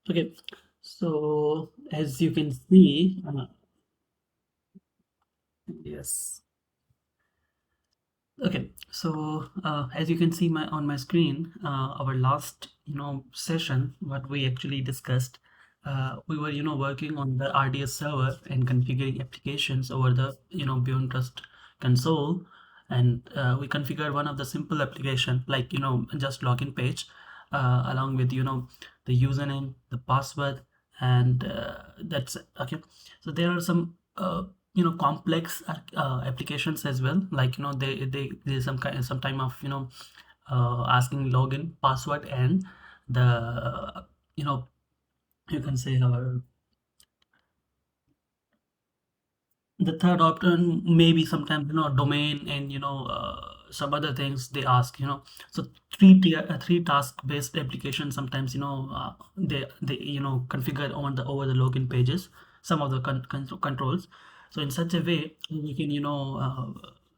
Okay, so as you can see, yes. Okay, so as you can see on my screen, our last session, what we actually discussed, we were working on the RDS server and configuring applications over the Beyond Trust console, and we configured one of the simple application like just login page, along with the username, the password, and that's it. Okay, so there are some complex applications as well, like there's some time of asking login password and the you know you can say the third option maybe sometimes domain and some other things they ask so three task based application sometimes they configure on the over the login pages some of the controls, so in such a way we can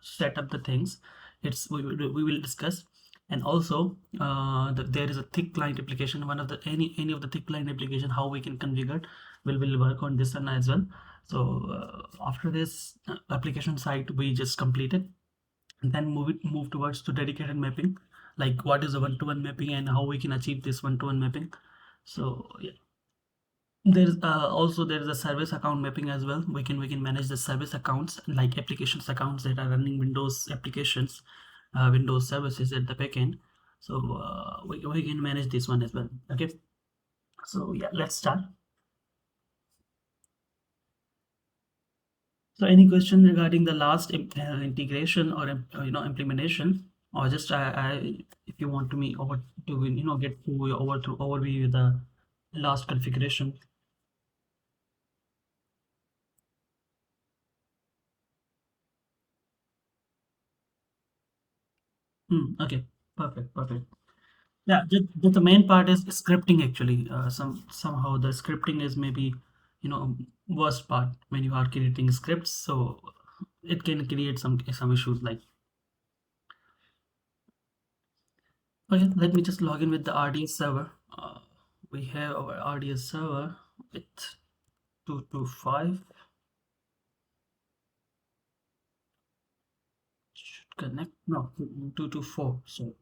set up the things. We will discuss. And also there is a thick client application, one of the any of the thick client application, how we can configure. Will work on this one as well. So after this application site we just completed, and then move towards to dedicated mapping, like what is a one-to-one mapping and how we can achieve this one-to-one mapping. So yeah, there's also there is a service account mapping as well. We can manage the service accounts like applications accounts that are running Windows applications, Windows services at the backend. So we can manage this one as well. Okay, so yeah, let's start. So any question regarding the last integration or implementation, or just if you want to me over to get through your overview the last configuration. Okay, perfect. Yeah, the main part is scripting actually. Somehow the scripting is maybe worst part when you are creating scripts. So it can create some issues like. Okay, let me just log in with the RDS server. We have our RDS server with 225 should connect. No, 224. So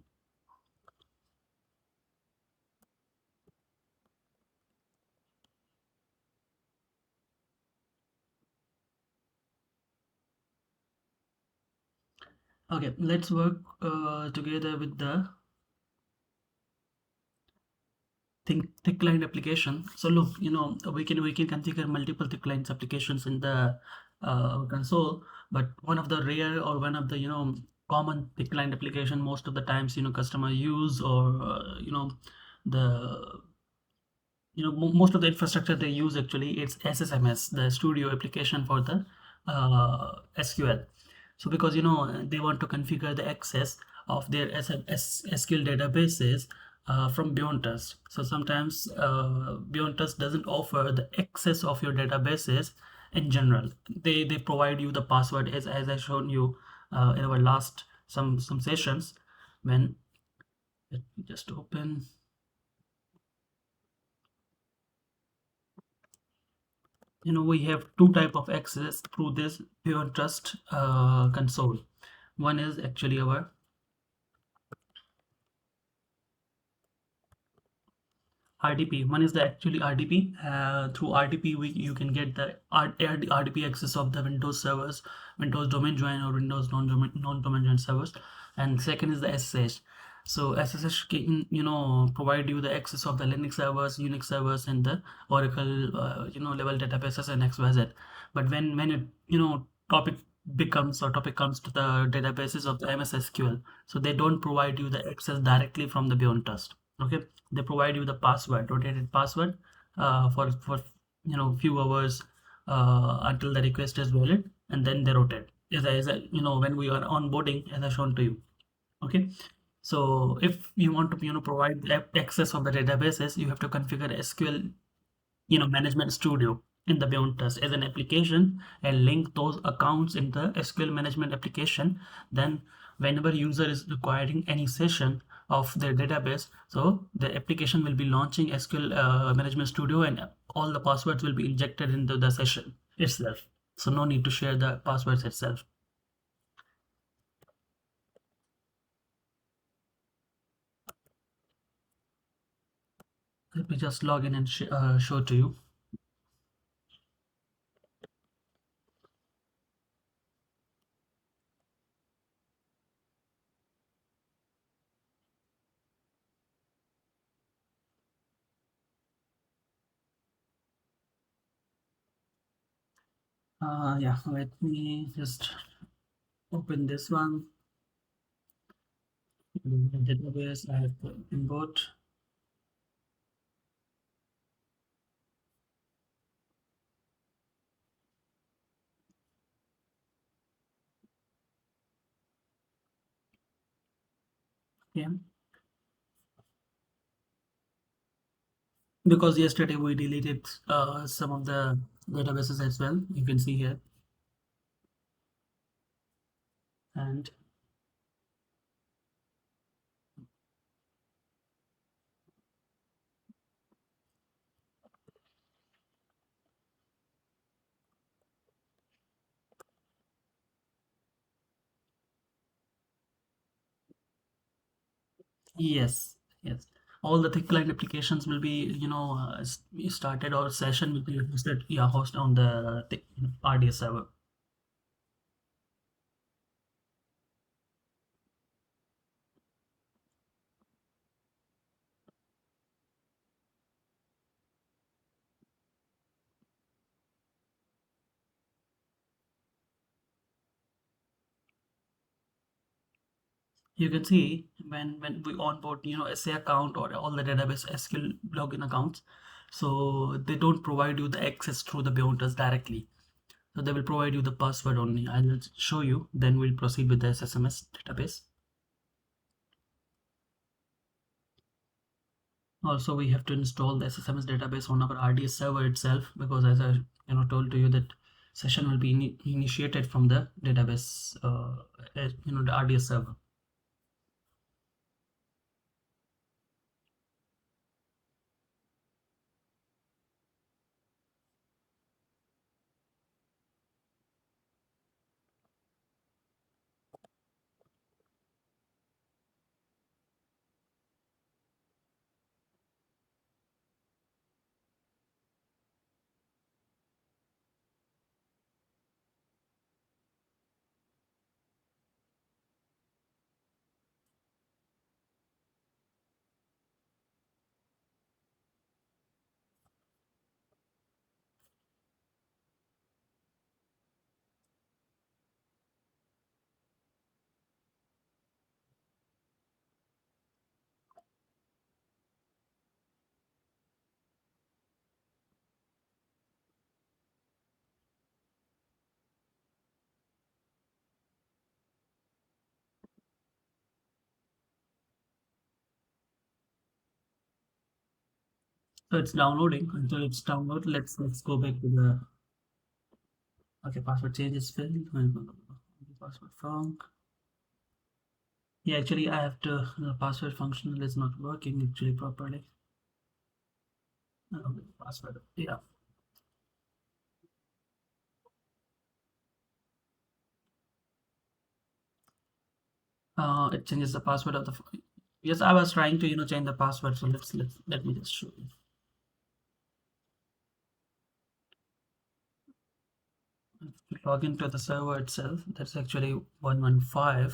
okay, let's work together with the thick client application. So look, we can configure multiple thick clients applications in the console, but one of the rare or one of the common thick client application most of the times customer use, or the most of the infrastructure they use actually it's SSMS, the studio application for the SQL. So because they want to configure the access of their SQL databases from Beyond Trust. So sometimes Beyond Trust doesn't offer the access of your databases in general. They provide you the password as I shown you in our last some sessions. When let me just open. We have two type of access through this Beyond Trust console. One is actually our RDP. One is the actually RDP. Through RDP, you can get the RDP access of the Windows servers, Windows domain join or Windows non-domain join servers. And second is the SSH. So SSH can provide you the access of the Linux servers, Unix servers, and the Oracle level databases and XYZ. But when it topic topic comes to the databases of the MS SQL, so they don't provide you the access directly from the Beyond Trust. Okay, they provide you the password, rotated password, for few hours until the request is valid, and then they rotate when we are onboarding as I shown to you. Okay, so if you want to provide the access of the databases, you have to configure SQL management studio in the Beyond Trust as an application and link those accounts in the SQL management application. Then whenever user is requiring any session, of their database. So the application will be launching SQL Management Studio, and all the passwords will be injected into the session itself. So no need to share the passwords itself. Let me just log in and show to you. Yeah, let me just open this one. The database I have to import. Yeah, because yesterday we deleted some of the databases as well. You can see here, and yes, yes, all the thick client applications will be, started, or session will be hosted, yeah, host on the RDS server. You can see when we onboard, SA account or all the database SQL login accounts, so they don't provide you the access through the Beyond directly. So they will provide you the password only. I will show you, then we'll proceed with the SSMS database. Also, we have to install the SSMS database on our RDS server itself, because as I told to you that session will be initiated from the database, the RDS server. So it's downloading. Until it's download, let's go back to the, okay, password change is failed. Password found. Yeah, actually I have to, the password functional is not working actually properly. Password, yeah. It changes the password of the. Yes, I was trying to change the password. So let me just show you. If you log into the server itself, that's actually 115.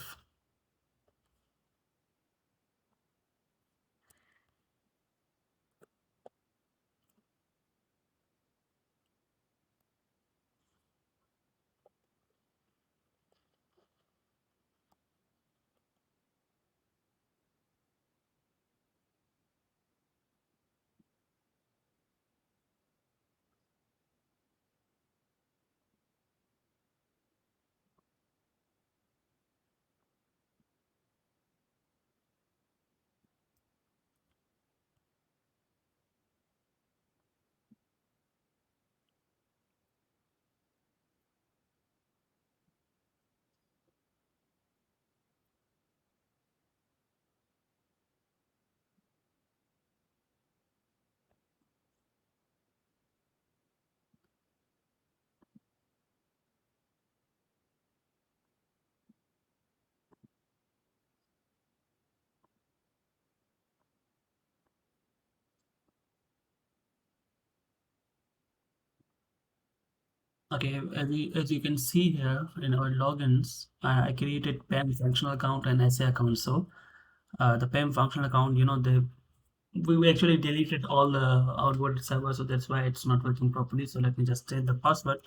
Okay, as you can see here in our logins, I created PAM functional account and SA account. So the PAM functional account, we actually deleted all the outward servers, so that's why it's not working properly. So let me just change the password,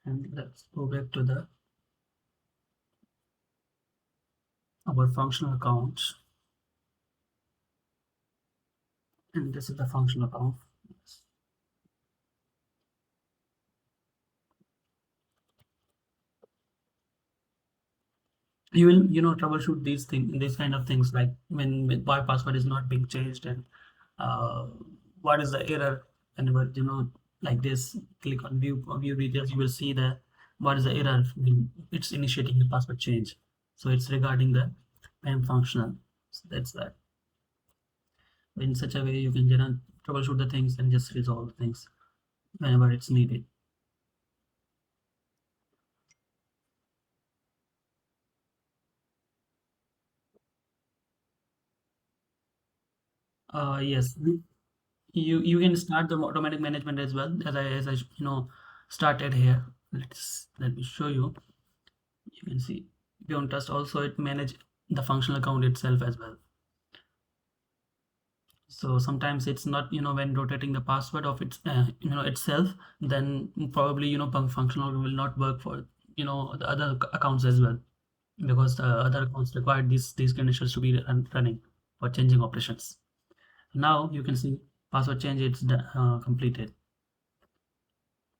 and let's go back to the our functional account, and this is the functional account. You will troubleshoot these kind of things, like when why password is not being changed, and uh, what is the error, whenever like this, click on view details, you will see the what is the error when it's initiating the password change. So it's regarding the PAM functional. So that's that. In such a way you can troubleshoot the things and just resolve the things whenever it's needed. Yes, you can start the automatic management as well, as I started here. Let me show you. You can see beyond trust also it manage the functional account itself as well. So sometimes it's not when rotating the password of its itself, then probably functional will not work for the other accounts as well, because the other accounts require these conditions to be running for changing operations. Now you can see password change, completed,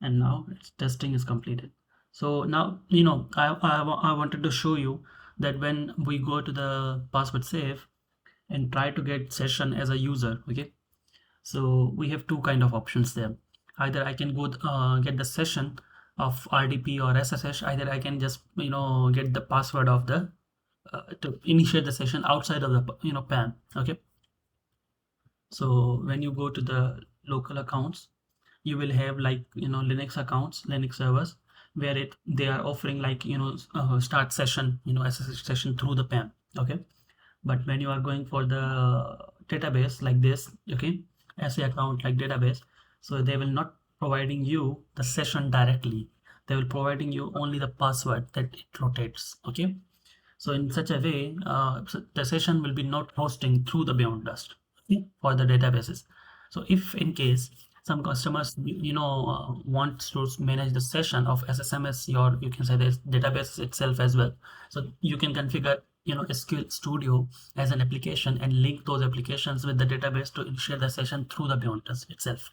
and now its testing is completed. So now I wanted to show you that when we go to the password save and try to get session as a user, okay, so we have two kind of options there. Either I can go get the session of RDP or SSH. Either I can just get the password of the to initiate the session outside of the PAN. Okay, so when you go to the local accounts, you will have like Linux accounts, Linux servers, where it they are offering like start session, SSH session through the PAN. Okay, but when you are going for the database like this, okay, SA account like database, so they will not providing you the session directly. They will providing you only the password that it rotates. Okay, so in such a way, so the session will be not hosting through the beyond trust, okay, for the databases. So if in case some customers want to manage the session of SSMS, or you can say the database itself as well. So you can configure SQL Studio as an application and link those applications with the database to initiate the session through the beyond trust itself.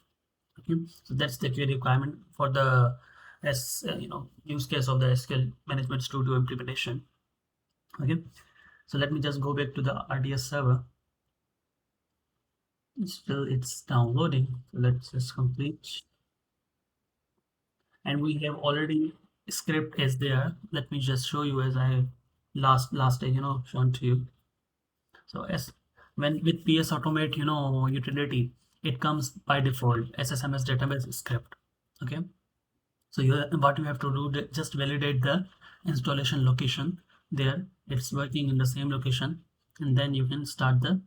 Okay, so that's the key requirement for the use case of the SQL Management Studio implementation. Okay, so let me just go back to the RDS server. Still, it's downloading. So let's just complete. And we have already script is there. Let me just show you as I last day shown to you. So as when with PS Automate utility, it comes by default SSMS database script. Okay. So what you have to do, just validate the installation location there. It's working in the same location, and then you can start the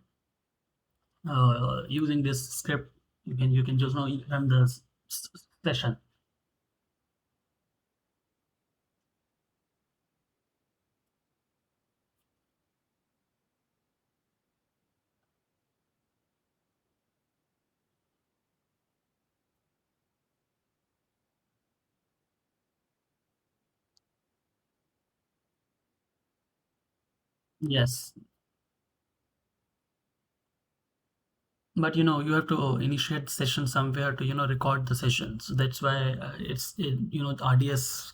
using this script. You can just run the session. Yes, but you have to initiate session somewhere to record the session. So that's why the RDS,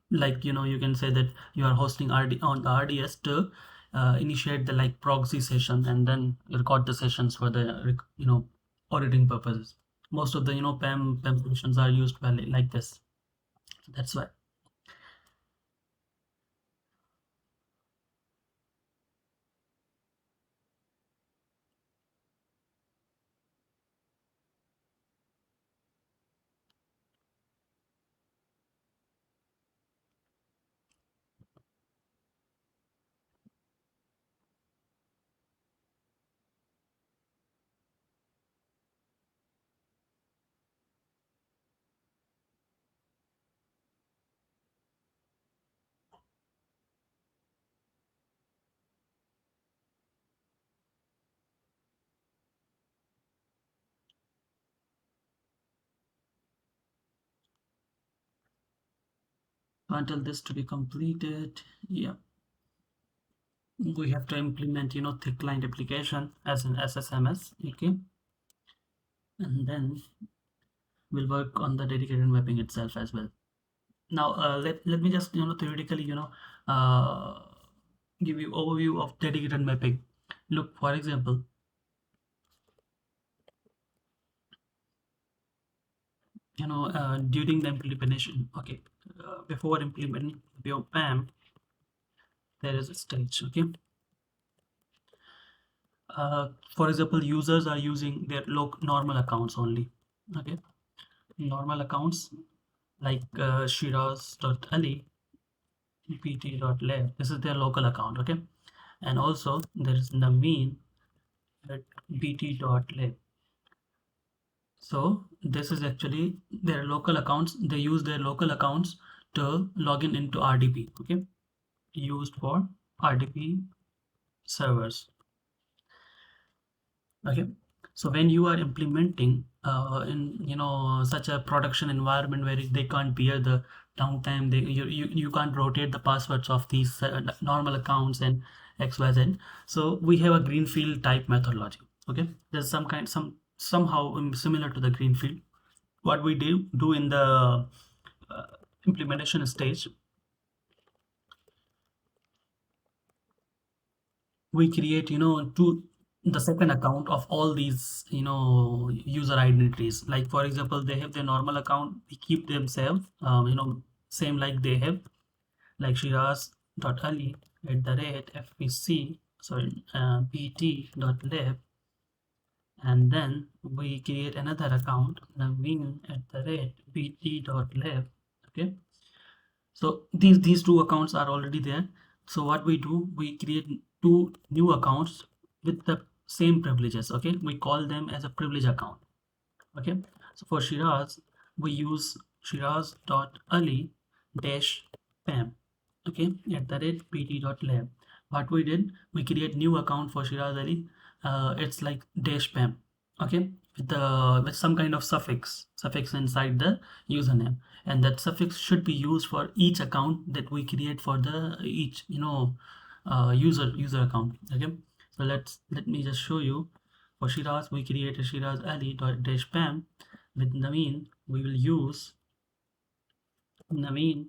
like you can say that you are hosting on the RDS to initiate the like proxy session and then record the sessions for the auditing purposes. Most of the PAM solutions are used by like this. So that's why. until this to be completed, yeah, we have to implement, thick client application as an SSMS, okay, and then we'll work on the dedicated mapping itself as well. Now, let me just, theoretically, uh, give you overview of dedicated mapping. Look, for example, during the implementation, okay, before implementing your PAM, there is a stage, okay. For example, users are using their normal accounts only, okay, normal accounts like shiraz.ali, pt.lab. This is their local account, okay, and also there is naveen at bt.lab. So this is actually their local accounts. They use their local accounts to log in into RDP, okay, used for RDP servers. Okay, so when you are implementing in such a production environment where they can't bear the downtime, you can't rotate the passwords of these normal accounts and XYZ. So we have a greenfield type methodology. Okay, there's somehow similar to the greenfield. What we do in the uh, implementation stage, we create to the second account of all these user identities. Like for example, they have their normal account, we keep themselves same like they have, like shiraz.ali at the rate fpc, sorry, pt.lab, and then we create another account naveen at the rate pt.lab. Okay, so these two accounts are already there. So what we do, we create two new accounts with the same privileges. Okay, we call them as a privilege account. Okay, so for Shiraz, we use shiraz.ali dash pam. Okay, at the rate pt.lab. What we did, we create new account for Shiraz Ali. It's like dash pam. Okay, with some kind of suffix inside the username, and that suffix should be used for each account that we create for the each user account. Okay, so let me just show you. For Shiraz, we create a Shiraz Ali dash pam. With Naveen, we will use Naveen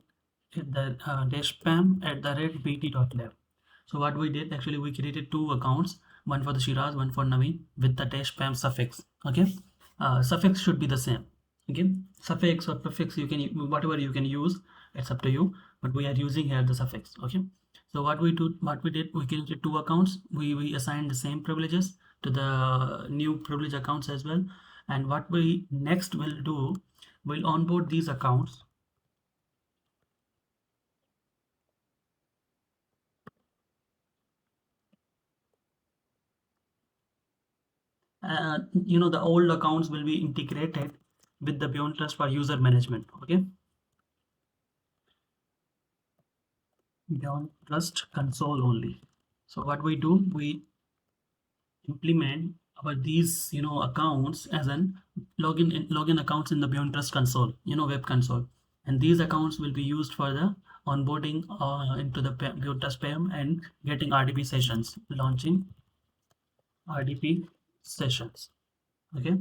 at the dash pam at the rate bt.lab. So what we did, actually we created two accounts, one for the Shiraz, one for Naveen, with the dash pam suffix. Okay, suffix should be the same. Okay, suffix or prefix, you can whatever you can use, it's up to you. But we are using here the suffix. Okay, so what we did, we created two accounts. We assigned the same privileges to the new privilege accounts as well. And what we next will do, we'll onboard these accounts. The old accounts will be integrated with the Beyond Trust for user management. Okay, Beyond Trust console only. So what we do, we implement our these accounts as an login accounts in the Beyond Trust console, web console, and these accounts will be used for the onboarding into the Beyond Trust PAM and getting RDP sessions, launching RDP sessions. Okay,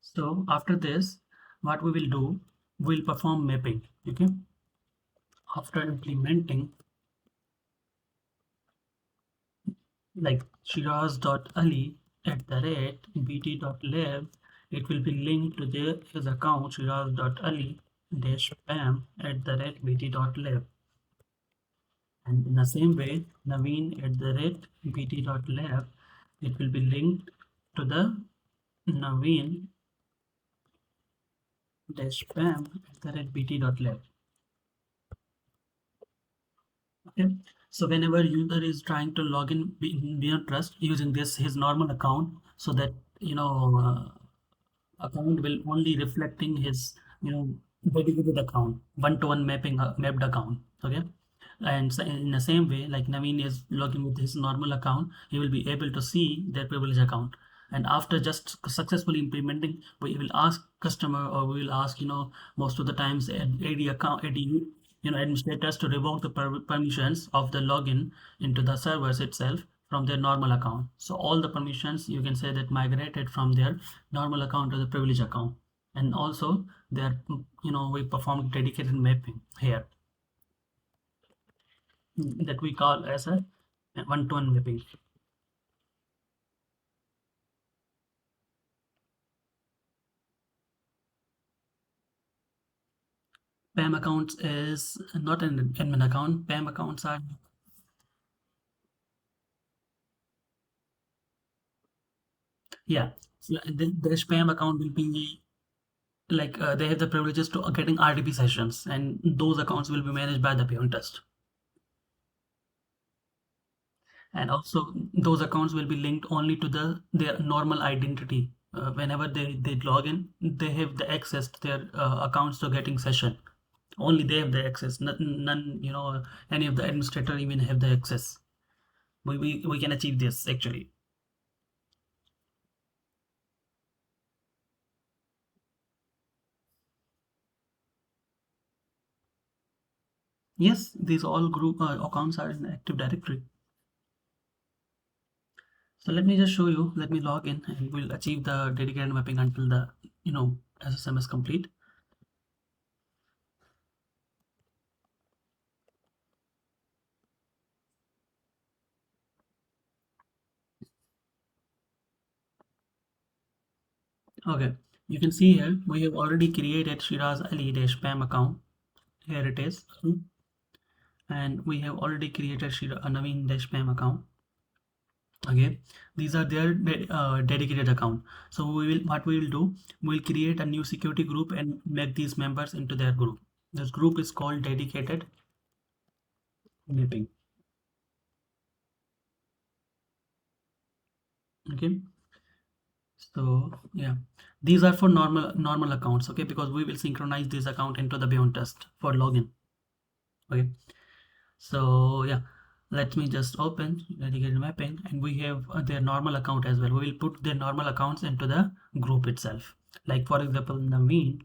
so after this, what we will do, we'll perform mapping. Okay, after implementing like shiraz.ali at the rate bt.lab, it will be linked to his account shiraz.ali dash pam at the rate bt.lab. And in the same way, Naveen at the rate bt.lab, it will be linked to the Naveen dash pam at the rate bt.lab. Okay, so whenever user is trying to log in Beyond Trust using this his normal account, so that account will only reflecting his dedicated account, one-to-one mapping mapped account. Okay, and so in the same way, like Naveen is logging with his normal account, he will be able to see their privilege account. And after just successfully implementing, we will ask customer, or we will ask most of the times AD account AD administrators to revoke the permissions of the login into the servers itself from their normal account. So all the permissions you can say that migrated from their normal account to the privilege account. And also there, we performed dedicated mapping here that we call as a one-to-one mapping. PAM accounts is not an admin account. PAM accounts are, yeah. So the spam account will be like they have the privileges to getting RDP sessions, and those accounts will be managed by the Beyond Trust. And also those accounts will be linked only to their normal identity. Whenever they log in, they have the access to their accounts to getting session. Only they have the access. None, any of the administrator even have the access. We can achieve this actually. Yes, these all group accounts are in Active Directory. So let me just show you. Let me log in and we'll achieve the dedicated mapping until the SSMS complete. Okay, you can see here we have already created Shiraz Ali dash PAM account. Here it is, and we have already created a Naveen dash PAM account. Okay, these are their dedicated account. So what we will do, we'll create a new security group and make these members into their group. This group is called dedicated mapping. Okay, so yeah, these are for normal accounts. Okay, because we will synchronize this account into the Beyond Test for login. Okay, so yeah, let me just open dedicated mapping, and we have their normal account as well. We will put their normal accounts into the group itself. Like for example, Naveen.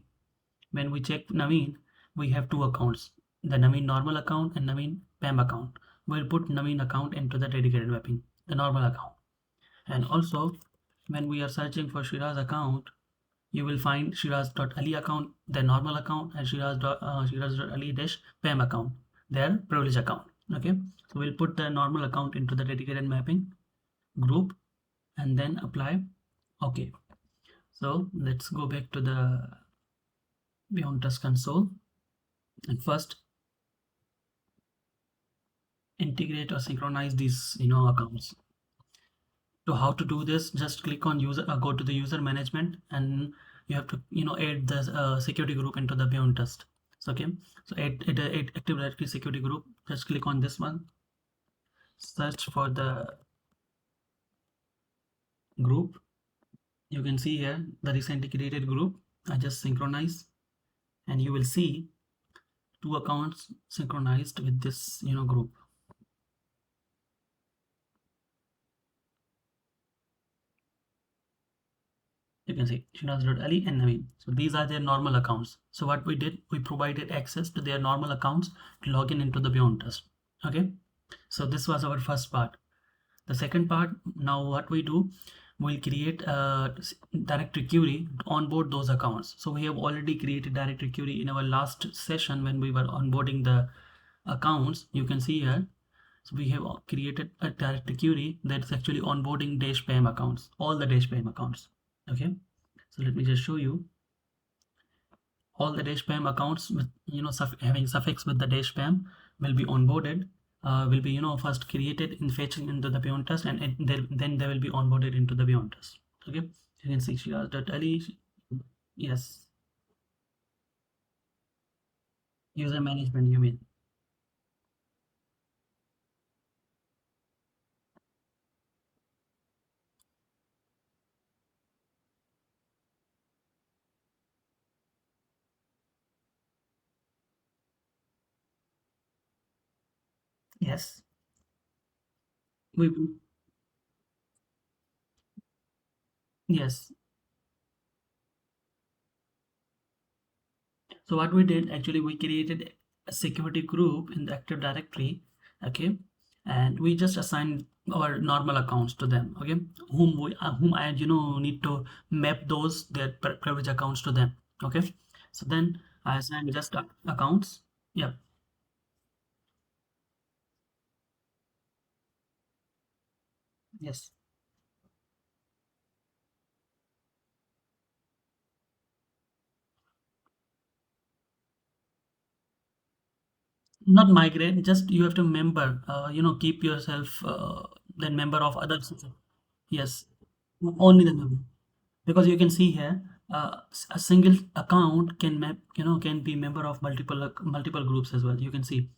When we check Naveen, we have two accounts: the Naveen normal account and Naveen PAM account. We'll put Naveen account into the dedicated mapping, the normal account. And also, when we are searching for Shiraz account, you will find Shiraz.ali account, their normal account, and Shiraz.ali dash PAM account, their privilege account. Okay, so we'll put the normal account into the dedicated mapping group and then apply. Okay, so let's go back to the Beyond Trust console and first integrate or synchronize these accounts. So how to do this, just click on user, go to the user management, and you have to add the security group into the Beyond Trust. So, okay, so add Active Directory security group, just click on this one, search for the group. You can see here the recently created group. I just synchronize, and you will see two accounts synchronized with this group. You can see Shiraz.ali and Naveen. So these are their normal accounts. So what we did, we provided access to their normal accounts to log in into the Beyond Trust. Okay. So this was our first part. The second part, now what we do, we'll create a directory query to onboard those accounts. So we have already created directory query in our last session when we were onboarding the accounts. You can see here. So we have created a directory query that's actually onboarding dash PAM accounts, all the dash PAM accounts. Okay. So let me just show you all the dash PAM accounts with having suffix with the dash PAM will be onboarded. Will be first created in fetching into the Beyond Trust, and then they will be onboarded into the Beyond Trust. Okay, you can see Shiraz.ali. Yes, user management. You mean? Yes, we yes. So what we did actually, we created a security group in the Active Directory, okay, and we just assign our normal accounts to them, okay, whom I need to map those their privilege accounts to them, okay. So then I assign just accounts. Yeah, yes. Not migrate, just you have to member, keep yourself then member of others. Yes, only the member. Because you can see here, a single account can map, can be member of multiple groups as well. You can see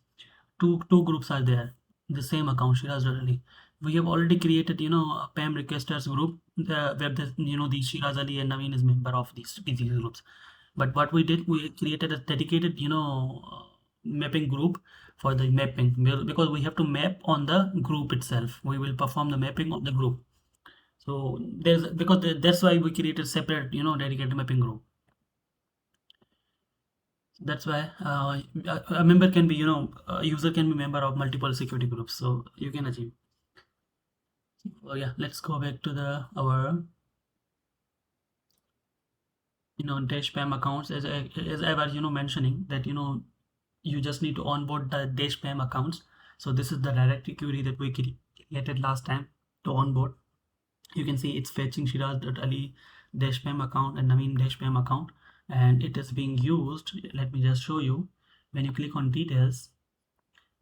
two groups are there in the same account, Shiraz Ali. We have already created, a PAM requesters group, where these Shiraz Ali and Naveen is member of these groups. But what we did, we created a dedicated, mapping group for the mapping, because we have to map on the group itself. We will perform the mapping on the group. So that's why we created separate, dedicated mapping group. That's why a member can be, a user can be member of multiple security groups. So you can achieve. So yeah, let's go back to the our dash spam accounts, as I was mentioning that you just need to onboard the dash spam accounts. So this is the directory query that we created last time to onboard. You can see it's fetching Shiraz.ali dash spam account and Naveen dash spam account, and it is being used. Let me just show you. When you click on details,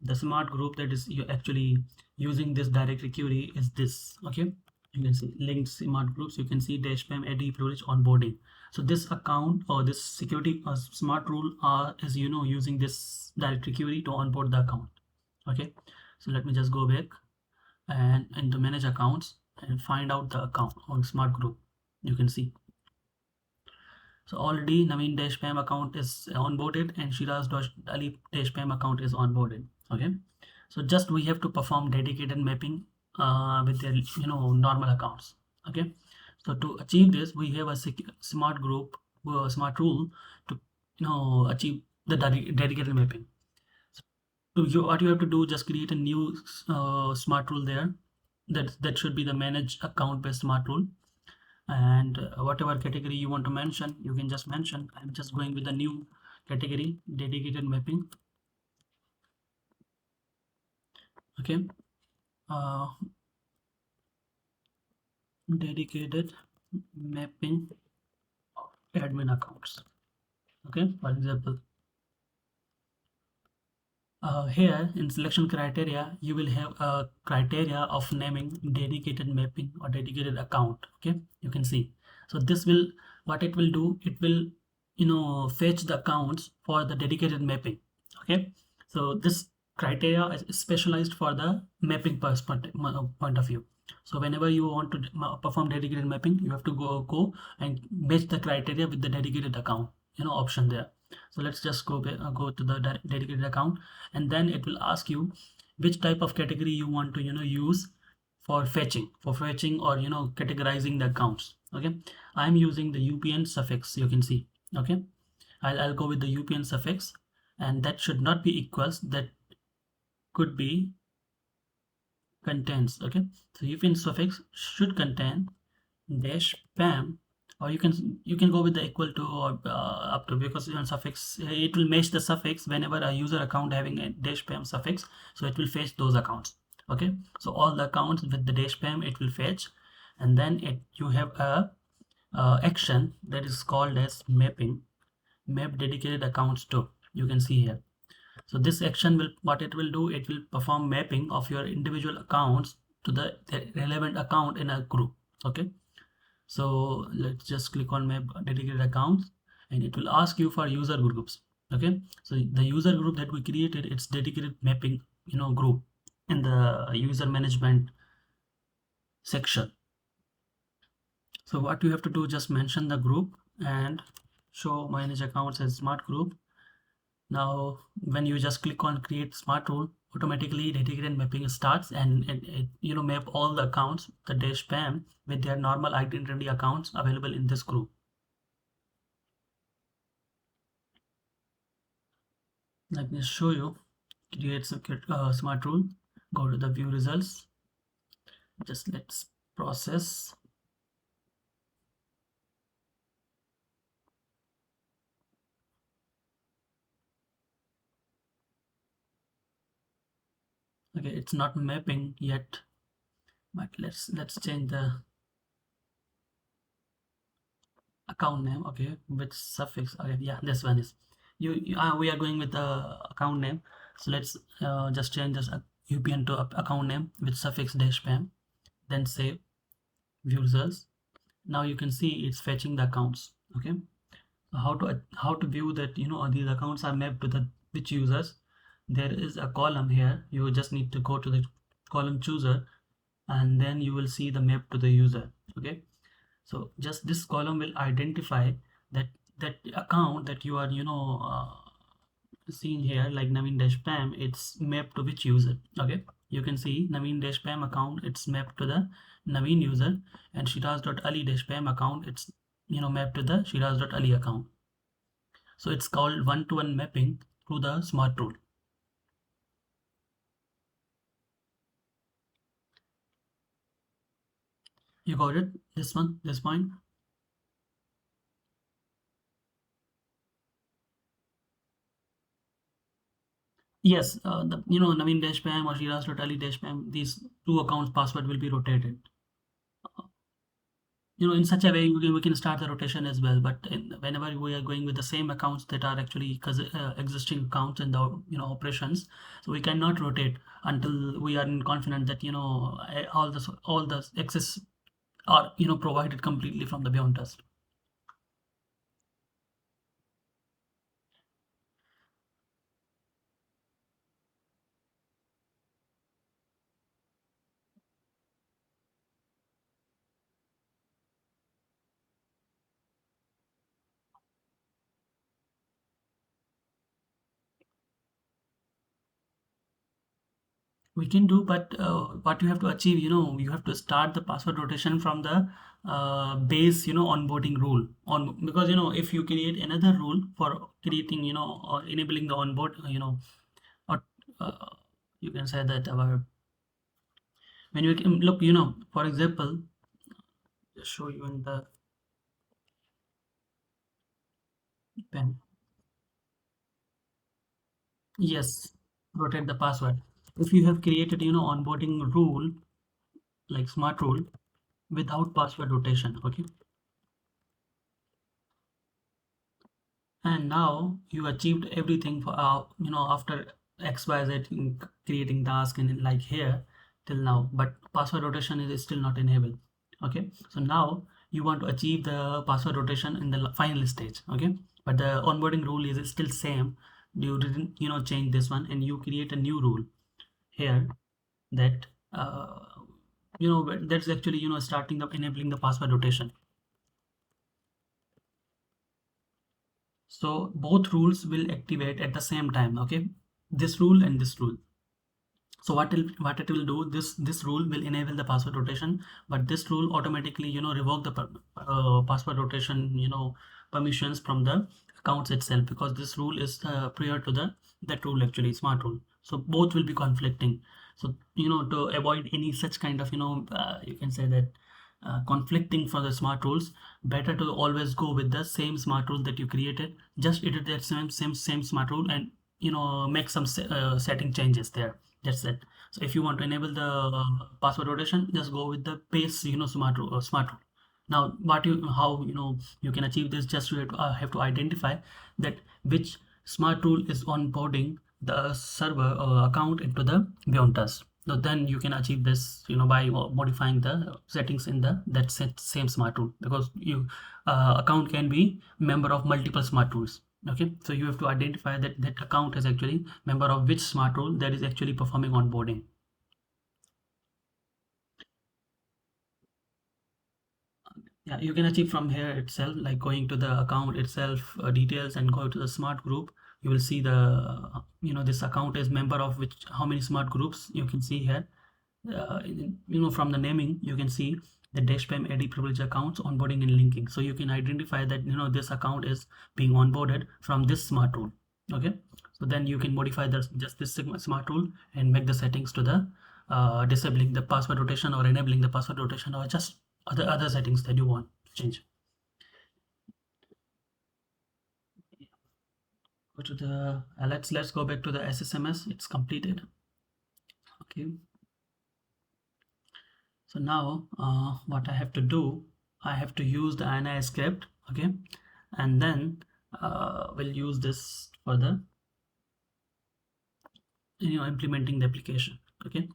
the smart group that is you actually using this directory query is this, okay. You can see linked smart groups. You can see dash spam ad privilege onboarding. So this account or this security smart rule is using this directory query to onboard the account, okay. So let me just go back and into manage accounts and find out the account on smart group. You can see, so already Naveen dash Pam account is onboarded and Shiraz Ali dash Pam account is onboarded. Okay. So just we have to perform dedicated mapping with their normal accounts. Okay. So to achieve this, we have a smart group, smart rule to achieve the dedicated mapping. So what you have to do, just create a new smart rule there. That should be the manage account based smart rule, and whatever category you want to mention, you can just mention. I'm just going with the new category, dedicated mapping. Okay. uh, Dedicated mapping admin accounts. Okay, for example, here in selection criteria, you will have a criteria of naming dedicated mapping or dedicated account. Okay, you can see. So this will, what it will do, it will, fetch the accounts for the dedicated mapping. Okay, so this criteria is specialized for the mapping perspective point of view. So whenever you want to perform dedicated mapping, you have to go and match the criteria with the dedicated account, option there. So let's just go to the dedicated account, and then it will ask you which type of category you want to use for fetching or categorizing the accounts. Okay, I'm using the UPN suffix. You can see. Okay, I'll go with the UPN suffix, and that should not be equals, that could be contains. Okay, so UPN suffix should contain dash pam, or you can go with the equal to or up to, because suffix, it will match the suffix whenever a user account having a dash pam suffix, so it will fetch those accounts. Okay, so all the accounts with the dash pam it will fetch, and then you have a action that is called as mapping, map dedicated accounts to. You can see here. So this action will, what it will do, it will perform mapping of your individual accounts to the relevant account in a group. Okay, so let's just click on map dedicated accounts, and it will ask you for user groups. Okay, so the user group that we created, it's dedicated mapping group in the user management section. So what you have to do, just mention the group and show manage accounts as smart group. Now when you just click on create smart rule, automatically dedicated mapping starts, and it map all the accounts, the dash spam, with their normal identity accounts available in this group. Let me show you. Create smart rule. Go to the view results. Just let's process. Okay, it's not mapping yet, but let's change the account name. Okay, with suffix. Okay, yeah, this one is we are going with the account name. So let's just change this UPN to account name with suffix dash pam, then save. View results. Now you can see it's fetching the accounts. Okay, how to view that, these accounts are mapped to the which users. There is a column here. You just need to go to the column chooser, and then you will see the map to the user. Okay, so just this column will identify that that account that you are seeing here, like Naveen dash Pam, it's mapped to which user. Okay, you can see Naveen dash Pam account, it's mapped to the Naveen user, and Shiraz.ali dash Pam account, it's mapped to the Shiraz.ali account. So it's called one-to-one mapping through the smart rule. You got it? This one, this point? Yes, the Naveen dash Pam or Shiraz.ali dash Pam, these two accounts password will be rotated. In such a way we can start the rotation as well, but whenever we are going with the same accounts that are actually existing accounts in the operations, so we cannot rotate until we are confident that all the access are provided completely from the beyond trust. We can do, but what you have to achieve, you have to start the password rotation from the base onboarding rule on, because if you create another rule for creating or enabling the onboard, or uh, you can say that our, when you can look, for example, just show you in the pen. Yes, rotate the password. If you have created onboarding rule, like smart rule, without password rotation. Okay, and now you achieved everything for after xyz creating task and like here till now, but password rotation is still not enabled. Okay, so now you want to achieve the password rotation in the final stage. Okay, but the onboarding rule is still same. You didn't change this one, and you create a new rule here that that's actually starting the enabling the password rotation. So both rules will activate at the same time. Okay, this rule and this rule. So what it will do, this rule will enable the password rotation, but this rule automatically revoke the password rotation permissions from the accounts itself, because this rule is prior to the that rule, actually smart rule. So both will be conflicting. So to avoid any such kind of you can say that conflicting for the smart rules, better to always go with the same smart rule that you created. Just edit that same smart rule, and make some setting changes there. That's it. So if you want to enable the password rotation, just go with the base smart rule. Now what you how you can achieve this, just you have to identify that which smart rule is onboarding the server account into the beyond trust. So then you can achieve this by modifying the settings in the same smart rule, because you account can be member of multiple smart rules. Okay, so you have to identify that that account is actually member of which smart rule that is actually performing onboarding. Yeah, you can achieve from here itself, like going to the account itself details and go to the smart group. You will see the this account is member of which, how many smart groups you can see here. From the naming you can see the dashpam ad privilege accounts onboarding and linking, so you can identify that this account is being onboarded from this smart rule. Okay, So then you can modify just this smart tool and make the settings to the disabling the password rotation or enabling the password rotation or just other settings that you want to change. Go to the let's go back to the SSMS. It's completed. Okay. So now what I have to do, I have to use the INI script. Okay, and then we'll use this for the implementing the application. Okay,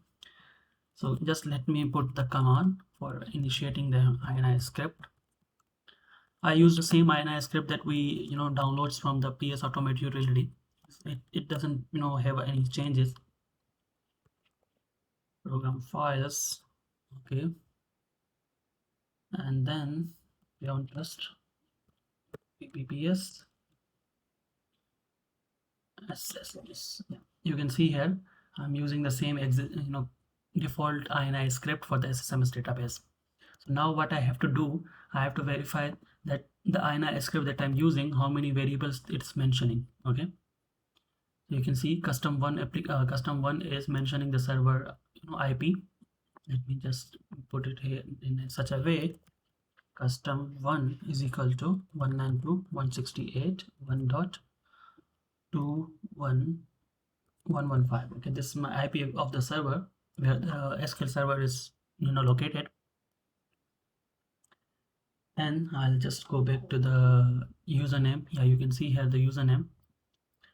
so just let me put the command for initiating the INI script. I use the same INI script that we downloads from the PS Automate utility. It doesn't have any changes. Program files. Okay, and then beyondtrust PPPS SSMS. Yeah. You can see here I'm using the same default INI script for the SSMS database. So now what I have to do, I have to verify that the INI script that I'm using, how many variables it's mentioning. Okay, you can see custom one is mentioning the server IP. Let me just put it here in such a way. Custom one is equal to 192.168.1.2.1.115. Okay, this is my IP of the server where the SQL server is located. And I'll just go back to the username. Yeah, you can see here the username.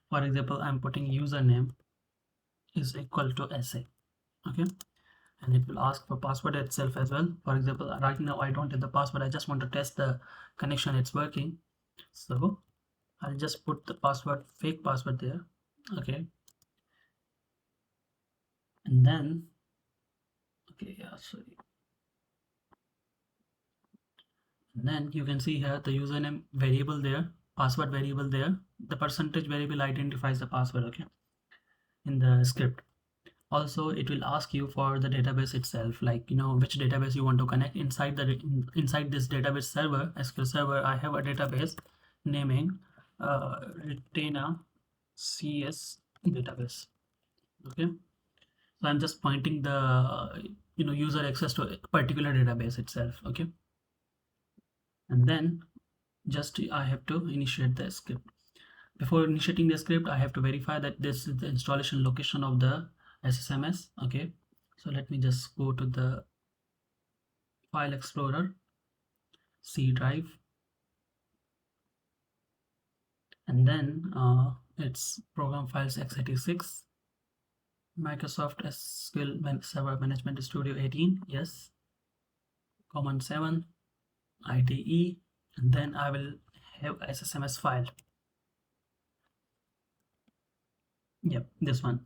For example, I'm putting username is equal to SA. Okay, and it will ask for password itself as well. For example, right now I don't have the password. I just want to test the connection it's working. So I'll just put the password, fake password there. Okay, and then okay, yeah, sorry. And then you can see here the username variable there, password variable there. The percentage variable identifies the password. Okay, in the script. Also, it will ask you for the database itself, like which database you want to connect inside this database server, SQL server. I have a database naming Retainer CS database. Okay, so I'm just pointing the user access to a particular database itself. Okay, and then just I have to initiate the script. Before initiating the script, I have to verify that this is the installation location of the SSMS. Okay, so let me just go to the File Explorer, C drive, and then it's program files x86, Microsoft SQL Server Management Studio 18, yes, Command 7, IDE, and then I will have SSMS file. Yep, this one.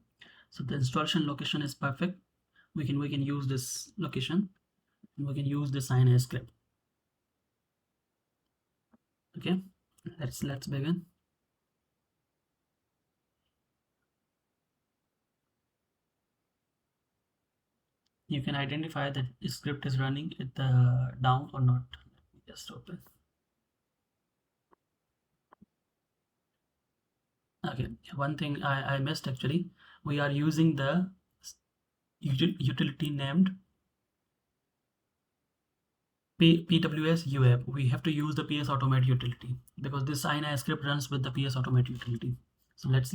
So the installation location is perfect. We can use this location. We can use this INI script. Okay, let's begin. You can identify that the script is running at the down or not. Let me just open. Okay, one thing I missed actually. We are using the utility named PWS UApp. We have to use the PS Automate utility because this INI script runs with the PS Automate utility. So let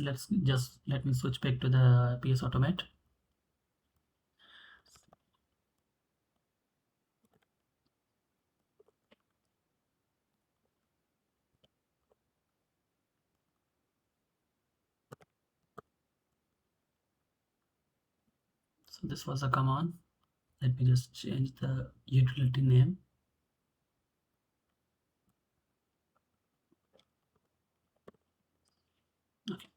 me switch back to the PS Automate. So this was a command. Let me just change the utility name. Okay.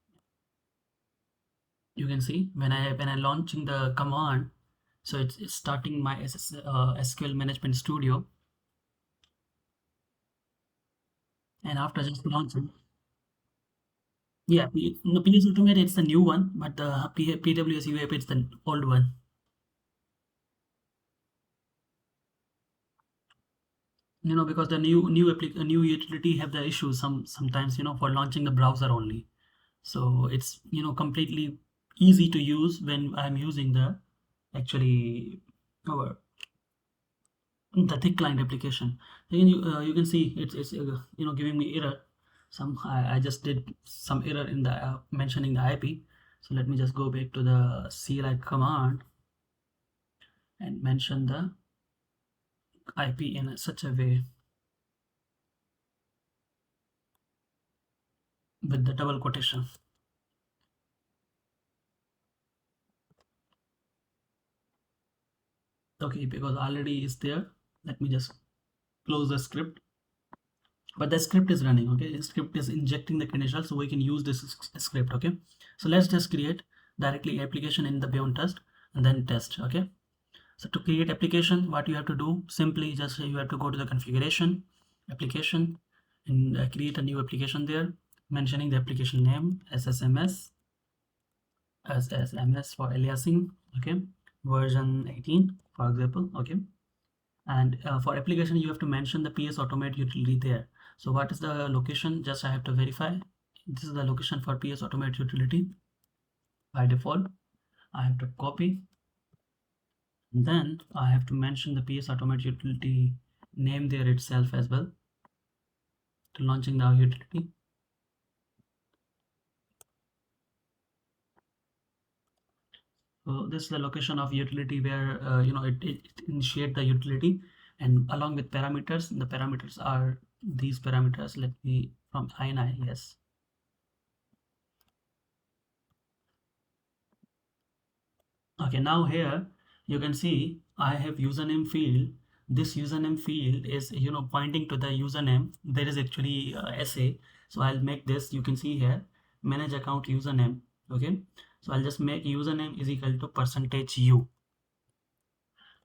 You can see when I launching the command, so it's starting my SQL Management Studio, and after just launching, yeah, no, PS Automate it's the new one, but the PWS UAP it's the old one. Because the new utility have the issues sometimes for launching the browser only. So it's completely easy to use when I'm using the actually our the thick client application. Then you can see it's giving me error. I just did some error in the mentioning the IP. So let me just go back to the CLI command and mention the IP in such a way with the double quotation. Okay, because already is there. Let me just close the script. But the script is running. Okay, the script is injecting the credentials, so we can use this script. Okay, so let's just create directly application in the beyond test and then test. Okay, so to create application, what you have to do, simply just you have to go to the configuration, application, and create a new application there, mentioning the application name SSMS, SSMS for aliasing. Okay, version 18, for example. Okay, and for application you have to mention the PS automate utility there. So what is the location? Just I have to verify. This is the location for PS automate utility. By default I have to copy, then I have to mention the PS automate utility name there itself as well to launching the utility. So this is the location of utility where it initiate the utility, and along with parameters, the parameters are these parameters. Let me from INI, yes. Okay, now here you can see I have username field. This username field is pointing to the username. There is actually SA. So I'll make this, you can see here, manage account username. Okay, so I'll just make username is equal to %u.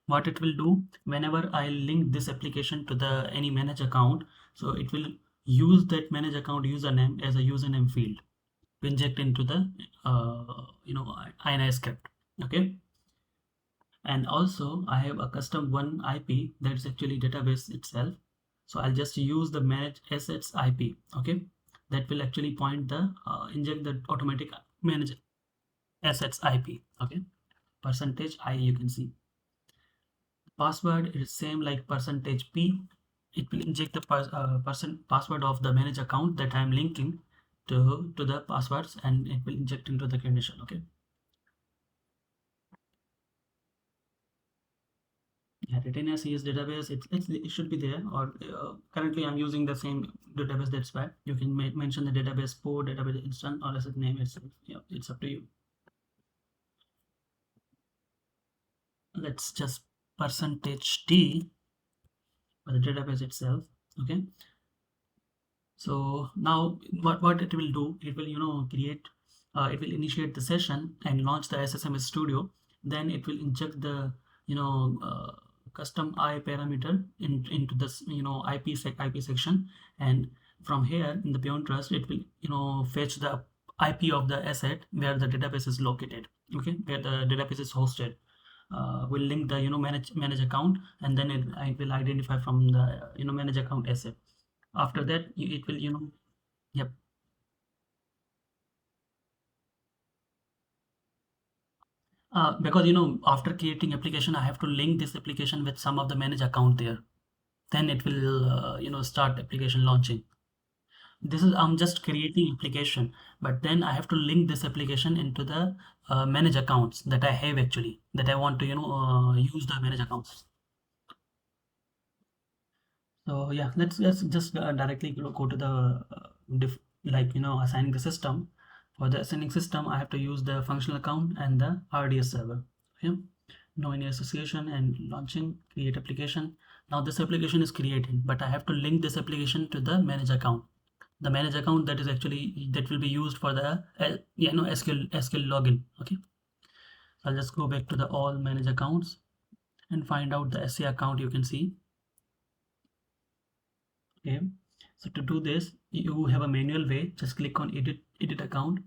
What it will do, whenever I link this application to the any manage account, so it will use that manage account username as a username field to inject into the INI script. Okay, and also I have a custom one IP that's actually database itself. So I'll just use the manage assets IP. Okay, that will actually point the inject the automatic manage assets IP. Okay, %I, you can see password is same like %P. It will inject the password of the manage account that I'm linking to the passwords, and it will inject into the condition. Okay, yeah, retain as CS database, it should be there, or currently I'm using the same database, that's why you can mention the database port, database instance, or asset name itself. Yeah, it's up to you. Let's just %T for the database itself. Okay, so now what it will do, it will create it will initiate the session and launch the SSMS studio. Then it will inject the custom I parameter into this IP section, and from here in the beyond trust it will fetch the IP of the asset where the database is located. Okay, where the database is hosted. Will link the manage account, and then it will identify from the manage account asset. After that it will yep. Because after creating application I have to link this application with some of the manage account there, then it will start application launching. This is I'm just creating application, but then I have to link this application into the manage accounts that I have, actually, that I want to use the manage accounts. So yeah, let's just directly go to the assigning the system. For the assigning system, I have to use the functional account and the RDS server. Okay, know any association and launching create application. Now this application is created, but I have to link this application to the manage account. The manage account that is actually that will be used for the SQL login. Okay, so I'll just go back to the all manage accounts and find out the SC account. You can see. Okay, so to do this you have a manual way. Just click on edit account,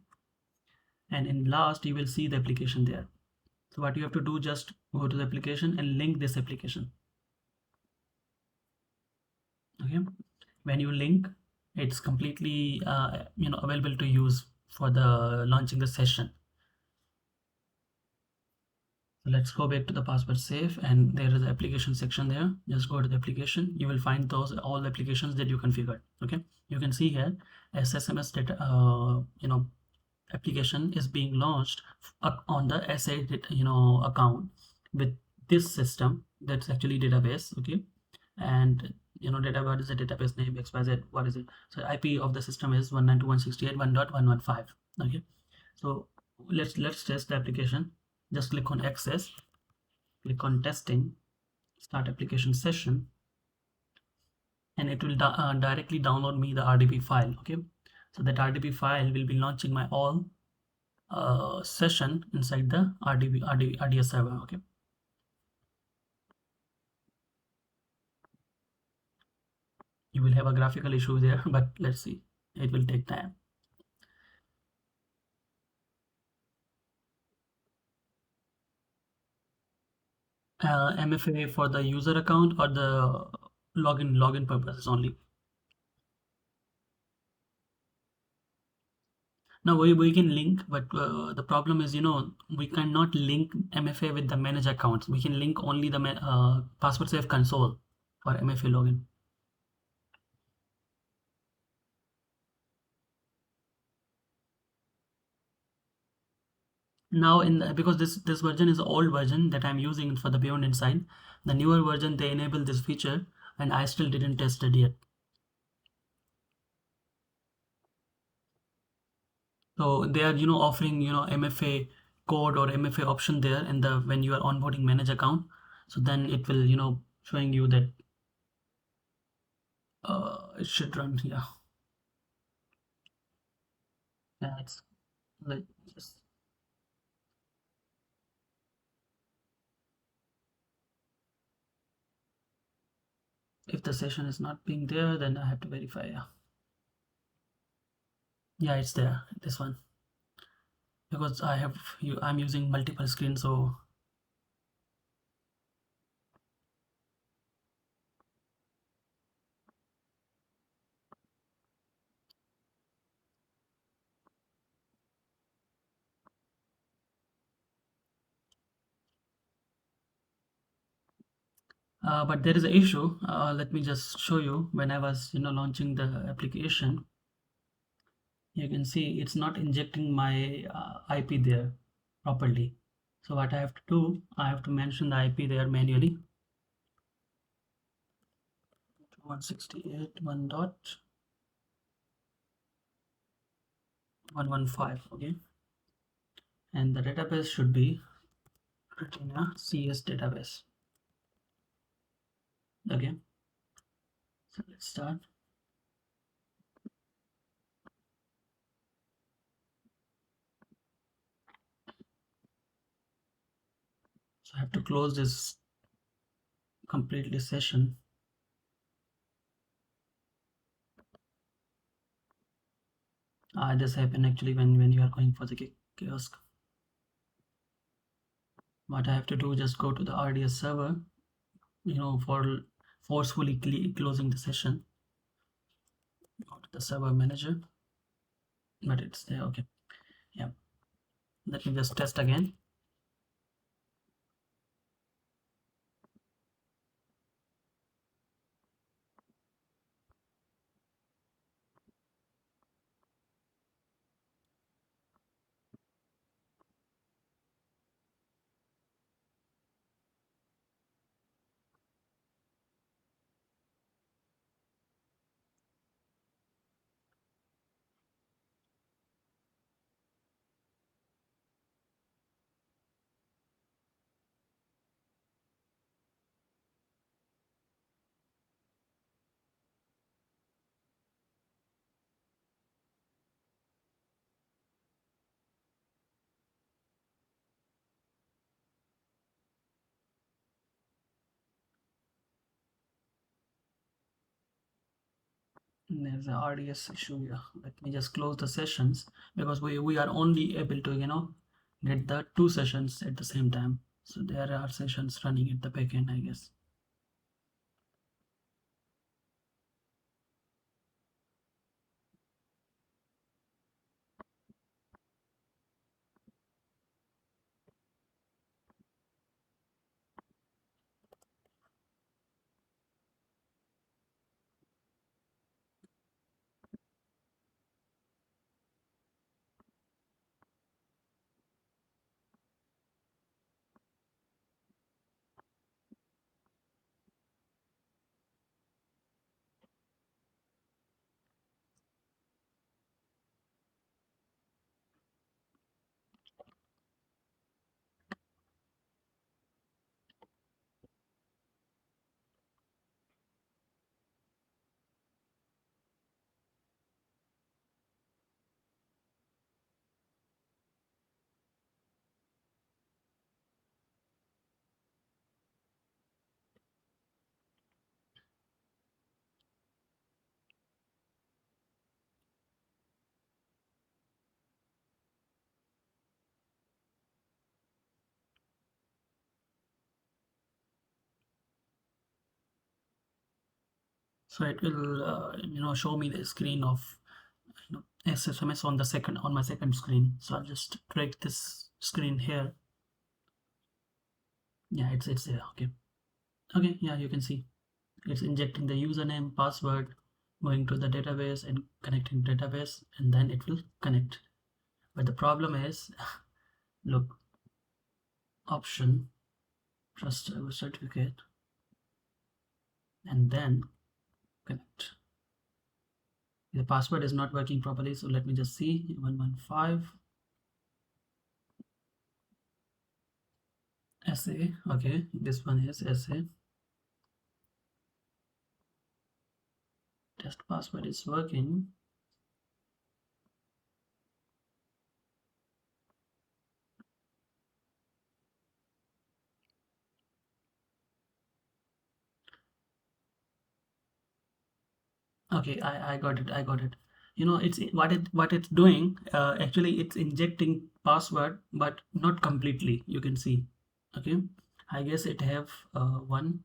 and in last you will see the application there. So what you have to do, just go to the application and link this application. Okay, when you link, it's completely available to use. for the launching the session. So let's go back to the password safe, and there is the application section there. Just go to the application. You will find those all the applications that you configured. Okay, you can see here SSMS data, application is being launched on the SA account with this system. That's actually database. Okay, and what is the database name, XYZ, what is it? So IP of the system is 192.168.1.115. Okay, so let's test the application. Just click on access, click on testing, start application session, and it will directly download me the RDB file. Okay, so that RDB file will be launching my all session inside the RDS server. Okay, you will have a graphical issue there, but let's see, it will take time. MFA for the user account or the login purposes only? Now we can link, but the problem is, we cannot link MFA with the manage accounts. We can link only the password safe console for MFA login. Now because this version is the old version that I'm using for the Beyond Insight, the newer version they enable this feature, and I still didn't test it yet. So they are offering MFA code or MFA option there in the when you are onboarding manage account. So then it will showing you that it should run. Yeah, it's like just if the session is not being there, then I have to verify. Yeah, it's there, this one, because I'm using multiple screens. So but there is an issue. Let me just show you. When I was launching the application, you can see it's not injecting my IP there properly. So what I have to do, I have to mention the IP there manually. 168.1.115. Okay, and the database should be written in a CS database. Okay, so let's start. So I have to close this completely session. This happened actually when you are going for the kiosk. What I have to do, just go to the RDS server, for forcefully closing the session. Go to the server manager, but it's there. Okay, yeah. Let me just test again. There's a RDS issue here. Let me just close the sessions, because we are only able to get the two sessions at the same time. So there are sessions running at the backend, I guess. So it will show me the screen of SSMS on the second on my second screen. So I'll just drag this screen here. Yeah, it's there. Okay. Okay, yeah, you can see it's injecting the username, password, going to the database and connecting database, and then it will connect. But the problem is, look, option, trust server certificate, and then connect. The password is not working properly, so let me just see. 115 SA. Okay, this one is SA. Test password is working. Okay, I got it. I got it. It's what it's doing. Actually, it's injecting password, but not completely. You can see. Okay, I guess it have 1,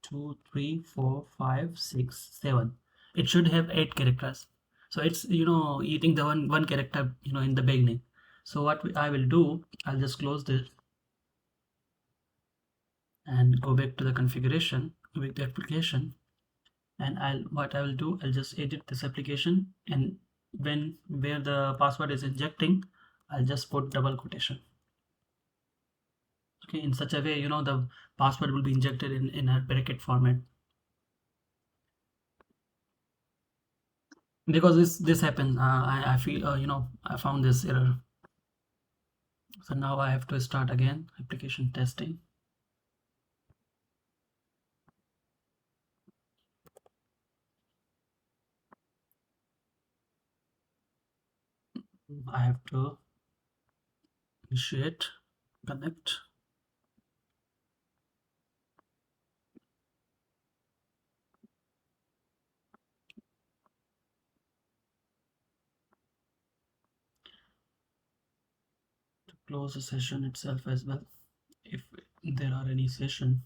2, 3, 4, 5, 6, 7. It should have 8 characters. So it's eating the one character in the beginning. So what I will do, I'll just close this and go back to the configuration with the application. And what I will do, I'll just edit this application, and where the password is injecting, I'll just put double quotation. Okay, in such a way, the password will be injected in a bracket format. Because this happened, I feel I found this error. So now I have to start again application testing. I have to initiate, connect. To close the session itself as well, if there are any session.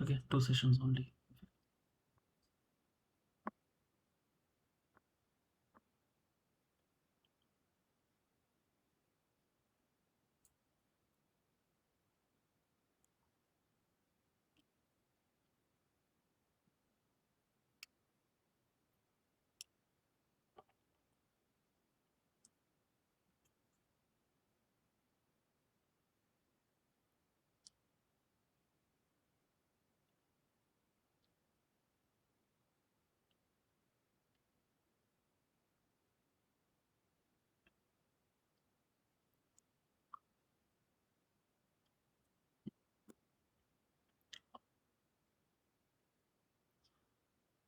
Okay, 2 sessions only.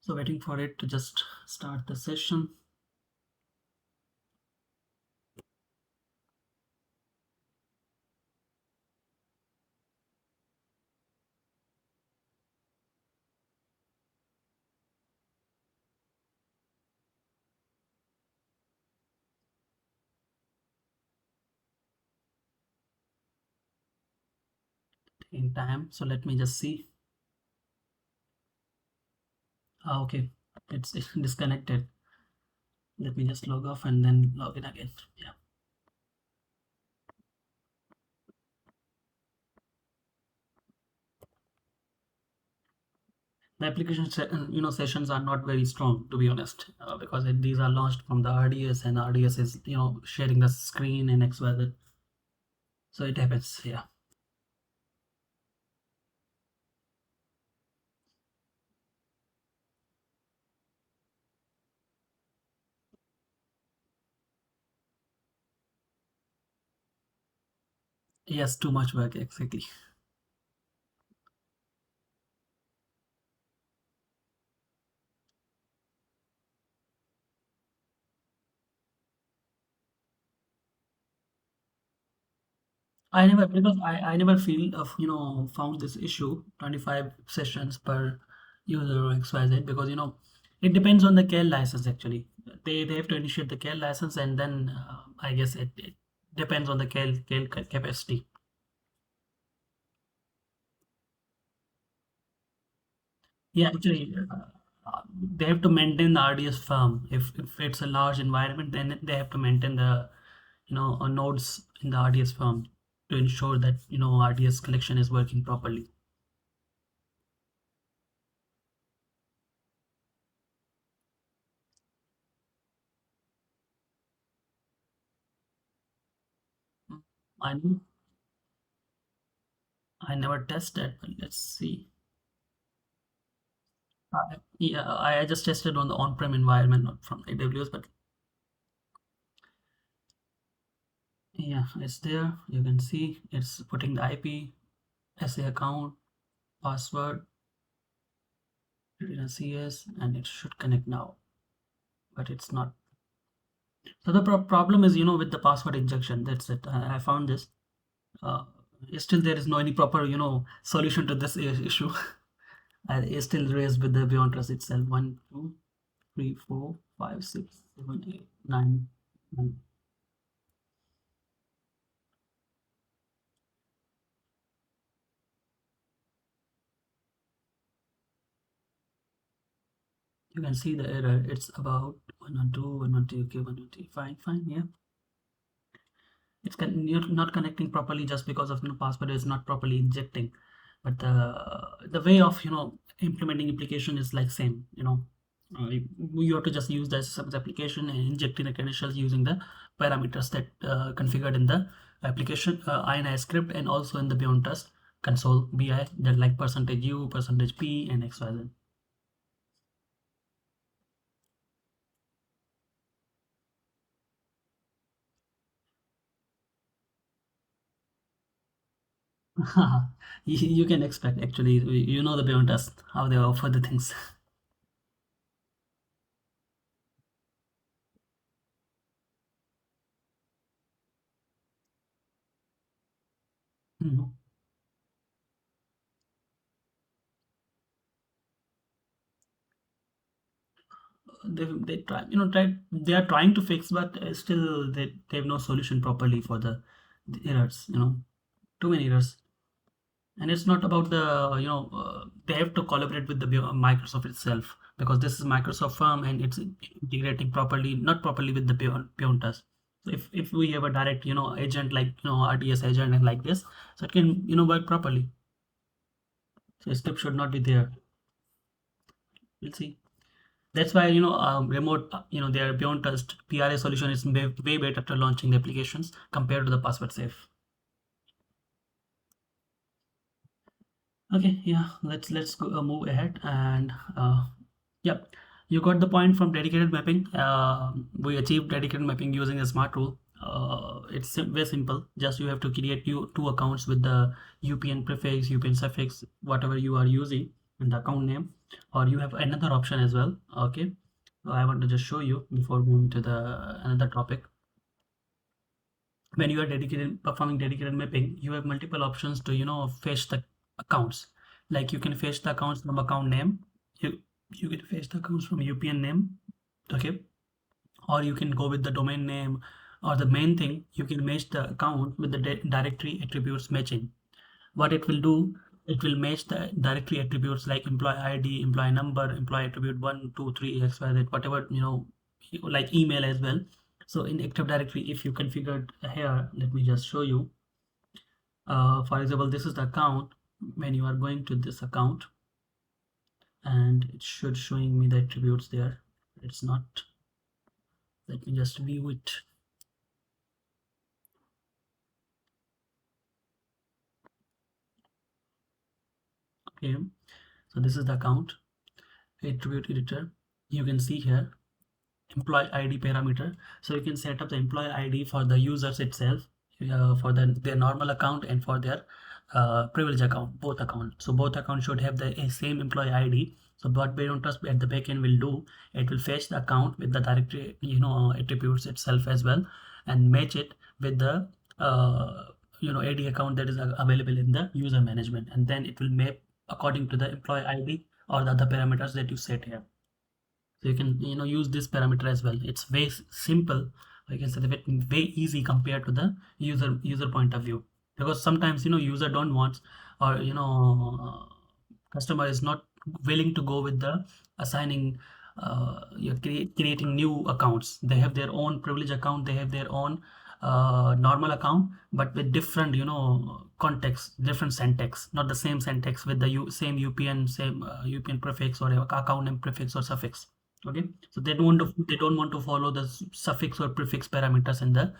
So waiting for it to just start the session. Taking time. So let me just see. Okay, it's disconnected. Let me just log off and then log in again. Yeah. The application sessions are not very strong, to be honest, because these are launched from the RDS, and RDS is sharing the screen and XYZ. So it happens. Yeah. Yes, too much work, exactly. I never feel of found this issue 25 sessions per user or XYZ, because it depends on the CAL license. Actually, they have to initiate the CAL license, and then I guess it depends on the CAL capacity. Yeah, actually, they have to maintain the RDS firm. If it's a large environment, then they have to maintain the nodes in the RDS firm to ensure that RDS collection is working properly. I know I never tested, but let's see. Yeah, I just tested on the on-prem environment, not from AWS, but yeah, it's there. You can see it's putting the IP, SA account, password, CS, and it should connect now, but it's not. So the problem is, with the password injection. That's it. I found this. Uh, Still, there is no any proper, solution to this issue. It's still raised with the Beyond Trust itself. 1, 2, 3, 4, 5, 6, 7, 8, 9. You can see the error. It's about 112, 112. Okay, 112. Fine, fine. Yeah. You're not connecting properly just because of password is not properly injecting, but the way of implementing application is like same. You have to just use the SSMS application and injecting the credentials using the parameters that configured in the application INI script, and also in the Beyond Trust console BI, that like percentage %u, percentage %p, and XYZ. You can expect, actually. The Beyond Trust, how they offer the things. Mhm. They try, they are trying to fix, but still they have no solution properly for the errors. Too many errors. And it's not about the they have to collaborate with the Microsoft itself, because this is Microsoft firm and it's integrating properly, not properly with the Beyond Trust. So if we have a direct agent, like RDS agent and like this, so it can work properly. So script should not be there. We'll see. That's why remote their Beyond Trust PRA solution is way better to launching the applications compared to the password safe. Okay, yeah, let's go, move ahead. And yep, you got the point from dedicated mapping. We achieved dedicated mapping using a smart rule. It's very simple. Just you have to create two accounts with the UPN prefix, UPN suffix, whatever you are using in the account name, or you have another option as well. Okay, so I want to just show you before moving to the another topic. When you are performing dedicated mapping, you have multiple options to fetch the accounts. Like you can fetch the accounts from account name, you you can fetch the accounts from UPN name. Okay, or you can go with the domain name, or the main thing, you can match the account with the directory attributes matching. What it will do, it will match the directory attributes like employee ID, employee number, employee attribute 1 2 3 XYZ, whatever, like email as well. So in Active Directory, if you configured here, let me just show you. For example, this is the account. When you are going to this account, and it should showing me the attributes there. It's not. Let me just view it. Okay, so this is the account attribute editor. You can see here employee ID parameter. So you can set up the employee ID for the users itself, for their normal account and for their privilege account, both accounts. So both accounts should have the same employee ID. So what Beyond Trust at the backend will do, it will fetch the account with the directory, attributes itself as well, and match it with the AD account that is available in the user management, and then it will map according to the employee ID or the other parameters that you set here. So you can use this parameter as well. It's very simple. I can say that way easy compared to the user point of view, because sometimes user don't want, or customer is not willing to go with the assigning, you're creating new accounts. They have their own privilege account, they have their own normal account, but with different, context, different syntax, not the same syntax with the same UPN, same UPN prefix or account name prefix or suffix. Okay, so they don't want to follow the suffix or prefix parameters in the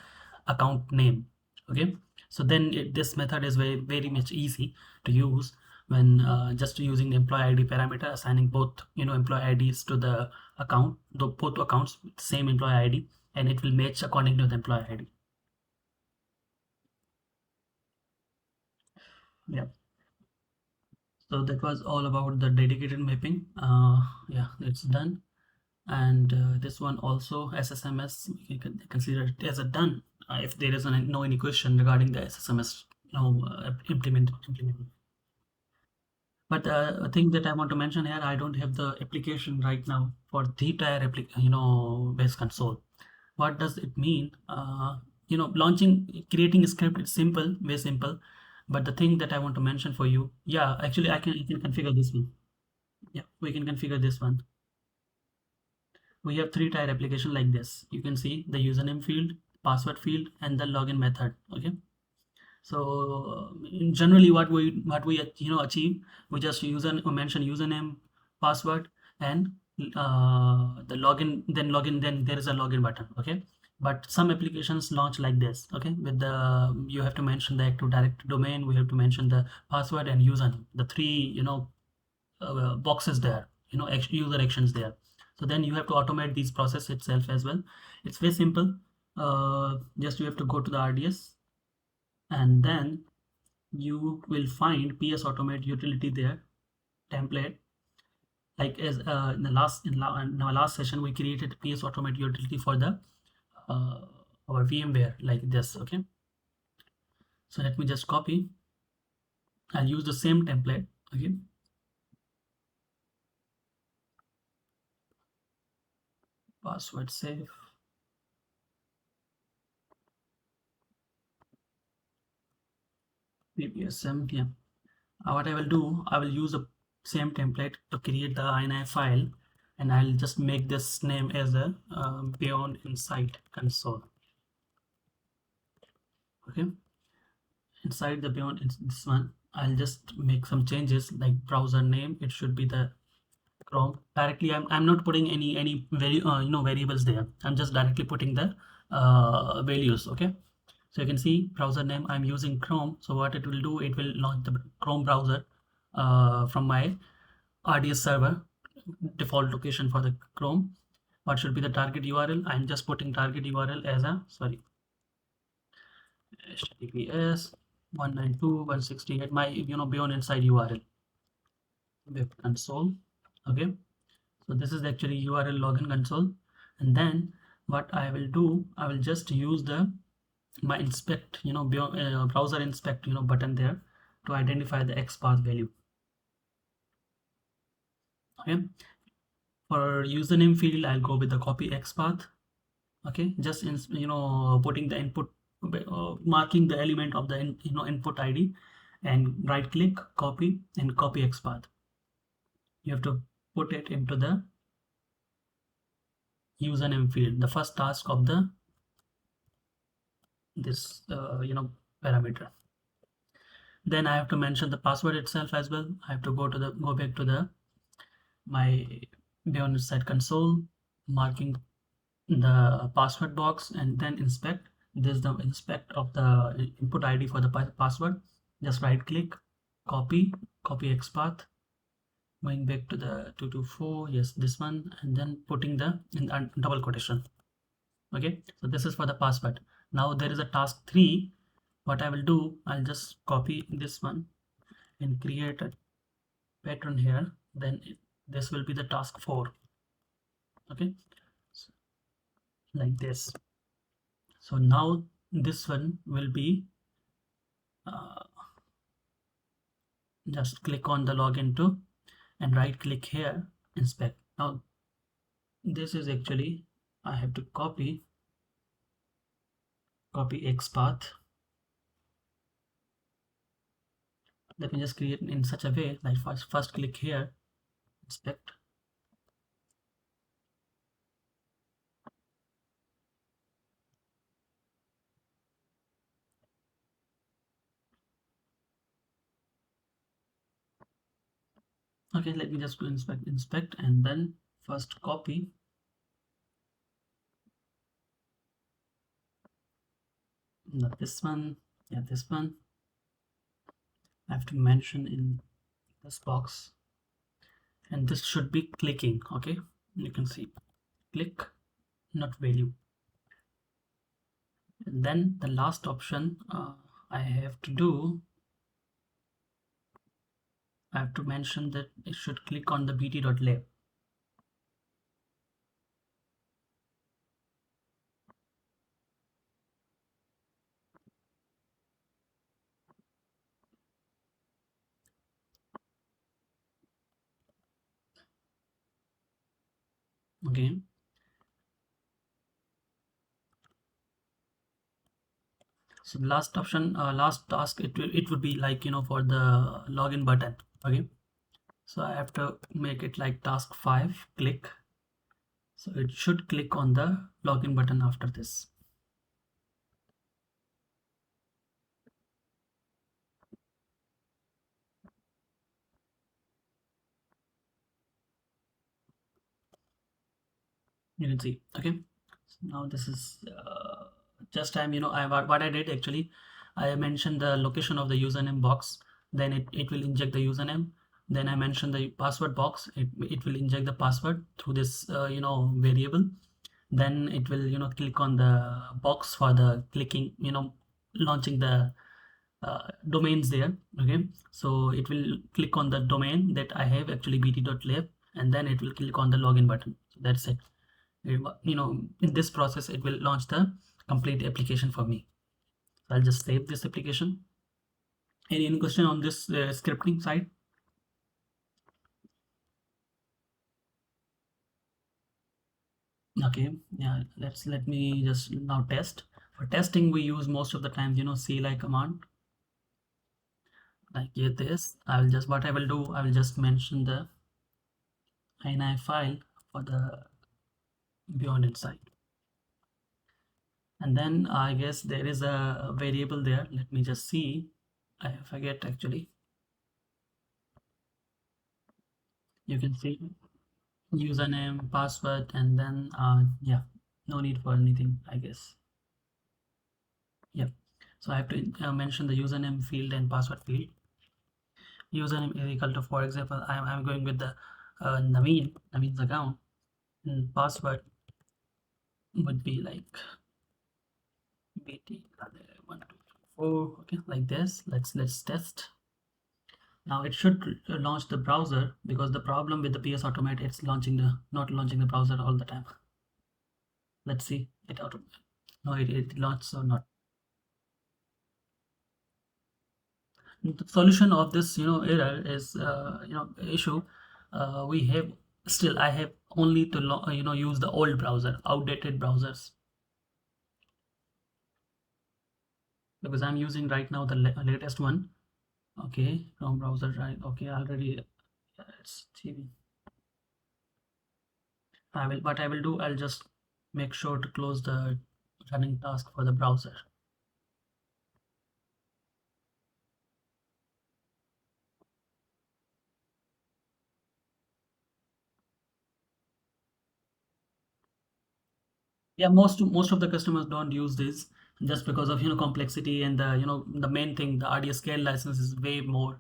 account name. Okay, so then this method is very much easy to use when just using the employee ID parameter, assigning both employee IDs to the account, both accounts with same employee ID, and it will match according to the employee ID. Yeah. So that was all about the dedicated mapping. Yeah, it's done. And this one also SSMS, you can consider it as a done if there is no any question regarding the SSMS implement. But a thing that I want to mention here, I don't have the application right now for the tier base console. What does it mean? Launching, creating a script, it's simple, very simple. But the thing that I want to mention for you, yeah, actually I can configure this one. Yeah, we can configure this one. We have three-tier application like this. You can see the username field, password field, and the login method. Okay. So in generally, what we achieve, we just mention username, password, and the login. Then there is a login button. Okay, but some applications launch like this. Okay, with the you have to mention the active direct domain. We have to mention the password and username. The three boxes there. User actions there. So then you have to automate these process itself as well. It's very simple. Just you have to go to the RDS, and then you will find PS Automate utility there, template. Like as in our last session, we created PS Automate utility for the uh, our VMware like this. Okay, so let me just copy. I'll use the same template. Okay, password safe, PPSM. Yeah. What I will do, I will use the same template to create the INI file, and I'll just make this name as a Beyond Insight console. Okay, inside the Beyond this one, I'll just make some changes like browser name. It should be the Chrome directly. I'm not putting any variables there. I'm just directly putting the values. Okay, so you can see browser name, I'm using Chrome. So what it will do, it will launch the Chrome browser from my RDS server, default location for the Chrome. What should be the target URL? I'm just putting target URL as a HTTPS 192.168, my Beyond Inside URL web console. Okay, so this is actually URL login console. And then what I will do, I will just use the my inspect browser inspect button there to identify the XPath value. Okay, for username field, I'll go with the copy XPath. Okay, just putting the input, marking the element of the input ID, and right click, copy, and copy XPath. You have to put it into the username field, the first task of the this parameter. Then I have to mention the password itself as well. I have to go back to the my Beyond Site console, marking the password box, and then inspect. This is the inspect of the input ID for the password. Just right click, copy, copy XPath, going back to the 224, yes, this one, and then putting the in double quotation. Okay, so this is for the password. Now there is a task 3. What I will do, I'll just copy this one and create a pattern here. Then this will be the task 4. Okay, so like this. So now this one will be uh, just click on the login to and right click here, inspect. Now this is actually, I have to copy XPath. Let me just create in such a way like first click here, inspect. Okay, let me just go inspect, and then first copy. Not this one. Yeah, this one. I have to mention in this box, and this should be clicking. Okay, you can see click, not value. And then the last option I have to do, I have to mention that it should click on the bt.lab. Okay, so the last option, last task, it would be like, for the login button. Okay, so I have to make it like task 5, click. So it should click on the login button after this. You can see. Okay, so now this is just time, what I did actually, I mentioned the location of the username box, then it will inject the username. Then I mentioned the password box, it will inject the password through this variable. Then it will click on the box for the clicking, launching the domains there. Okay, so it will click on the domain that I have, actually bt.lab, and then it will click on the login button. So that's it. In this process it will launch the complete application for me. So I'll just save this application. Any question on this scripting side? Okay, yeah, let me just now test. For testing we use most of the times CLI command, like this. I will just, what I will do, I will just mention the ini file for the beyond inside, and then I guess there is a variable there. Let me just see. I forget actually. You can see username, password, and then yeah, no need for anything, I guess. Yep. So I have to mention the username field and password field. Username is equal to, for example, I'm going with the Naveen's account, and password would be like BT 1 2 3 4. Okay, like this. Let's test. Now it should launch the browser, because the problem with the PS Automate, it's not launching the browser all the time. Let's see it auto. No, it launched or not. The solution of this error is issue. We have still, I have only to use the old browser, outdated browsers, because I'm using right now the latest one. Okay, Chrome browser, right? Okay, already it's TV. What I will do, I'll just make sure to close the running task for the browser. Yeah, most of the customers don't use this, just because of complexity, and the main thing, the RDS scale license is way more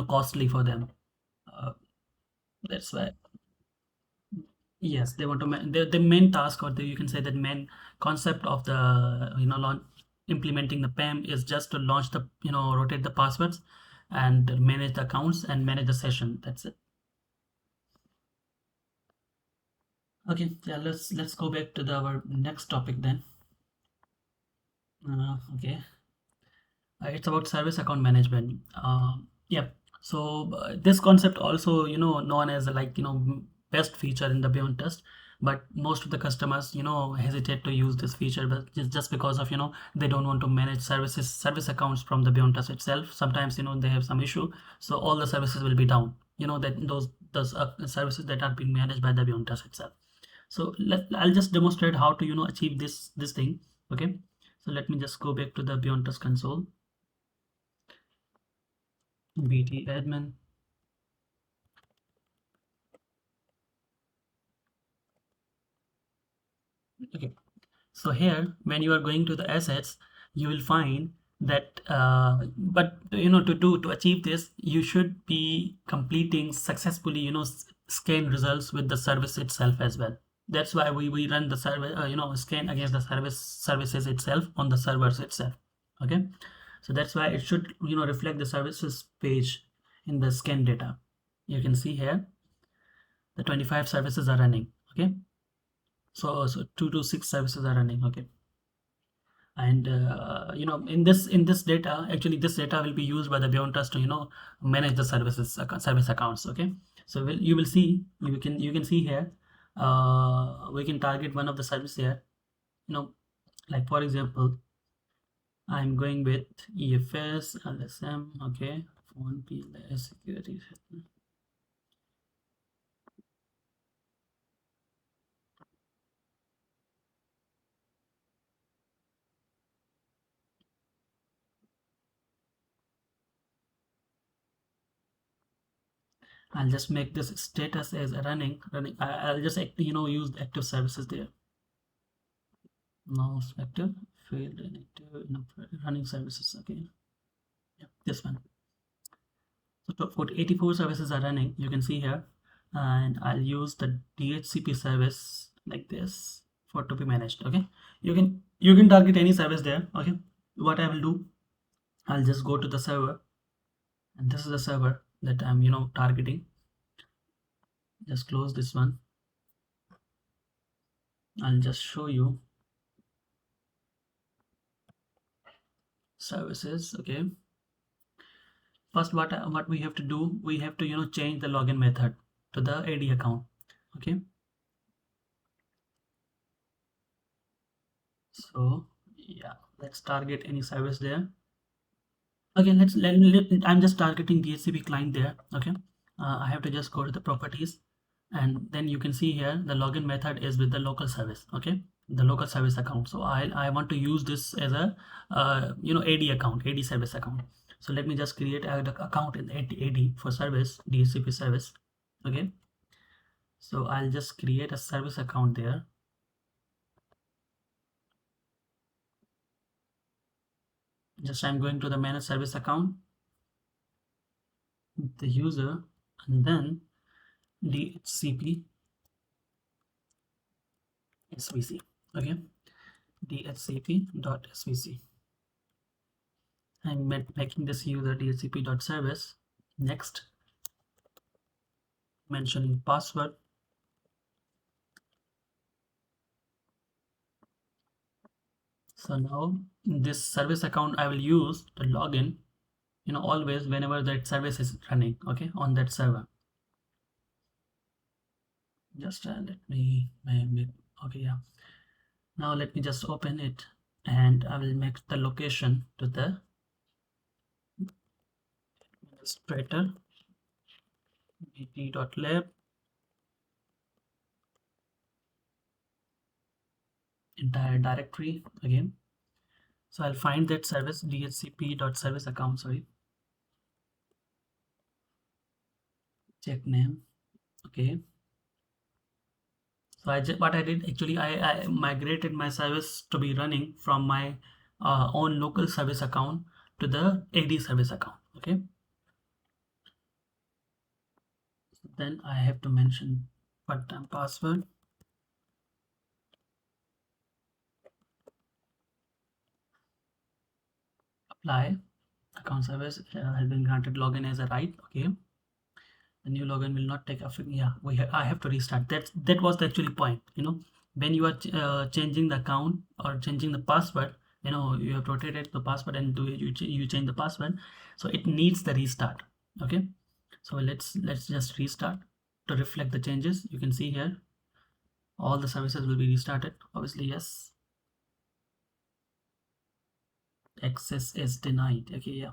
costly for them. uh, that's why. Yes, they want to the main task, or you can say that main concept of the launch, implementing the PAM, is just to launch the rotate the passwords and manage the accounts and manage the session. That's it. Okay, yeah, let's go back to our next topic then. Okay, it's about service account management. Yeah, so this concept also known as like best feature in the beyond test, but most of the customers hesitate to use this feature, but just because of they don't want to manage service accounts from the beyond test itself. Sometimes they have some issue, so all the services will be down, that those services that are being managed by the beyondtrust itself. So I'll just demonstrate how to achieve this thing. Okay, so let me just go back to the beyondtrust console, bt admin. Okay, so here when you are going to the assets, you will find that but to achieve this, you should be completing successfully scan results with the service itself as well. That's why we run the server scan against the services itself on the servers itself. Okay, so that's why it should reflect the services page in the scan data. You can see here the 25 services are running. Okay, so 2 to 6 services are running. Okay, and in this data, actually this data will be used by the beyondtrust to manage the service accounts. Okay, so you will see, you can see here, we can target one of the service here, like for example, I'm going with EFS LSM. Okay, phone PLS security. I'll just make this status as a running. I'll just use the active services there. Now active failed and active running services. Okay, yeah, this one. So for 84 services are running, you can see here, and I'll use the DHCP service like this for to be managed. Okay, you can target any service there. Okay, what I will do, I'll just go to the server, and this is the server that I'm targeting. Just close this one. I'll just show you services. Okay, first what we have to do, we have to change the login method to the AD account. Okay, so yeah, let's target any service there. Okay, I'm just targeting DHCP client there. Okay, I have to just go to the properties, and then you can see here the login method is with the local service. Okay, the local service account. So I want to use this as a AD account, AD service account. So let me just create an account in AD for service, DHCP service. Okay, so I'll just create a service account there. Just I'm going to the manage service account, the user, and then DHCP SVC. Okay, DHCP.svc. I'm making this user DHCP.service. Next, mentioning password. So now this service account I will use to log in, always whenever that service is running. Okay, on that server. Just let me okay, yeah. Now let me just open it, and I will make the location to the administrator bt.lab entire directory again. So I'll find that service dhcp.service account, sorry, check name. Okay, so what I did actually, I migrated my service to be running from my own local service account to the AD service account. Okay, so then I have to mention one-time password, apply. Account service has been granted login as a right. Okay, the new login will not take effect. Yeah, I have to restart. That was the actually point. When you are changing the account or changing the password, you have rotated the password and you change the password, so it needs the restart. Okay, so let's just restart to reflect the changes. You can see here all the services will be restarted. Obviously, yes. Access is denied. Okay, yeah.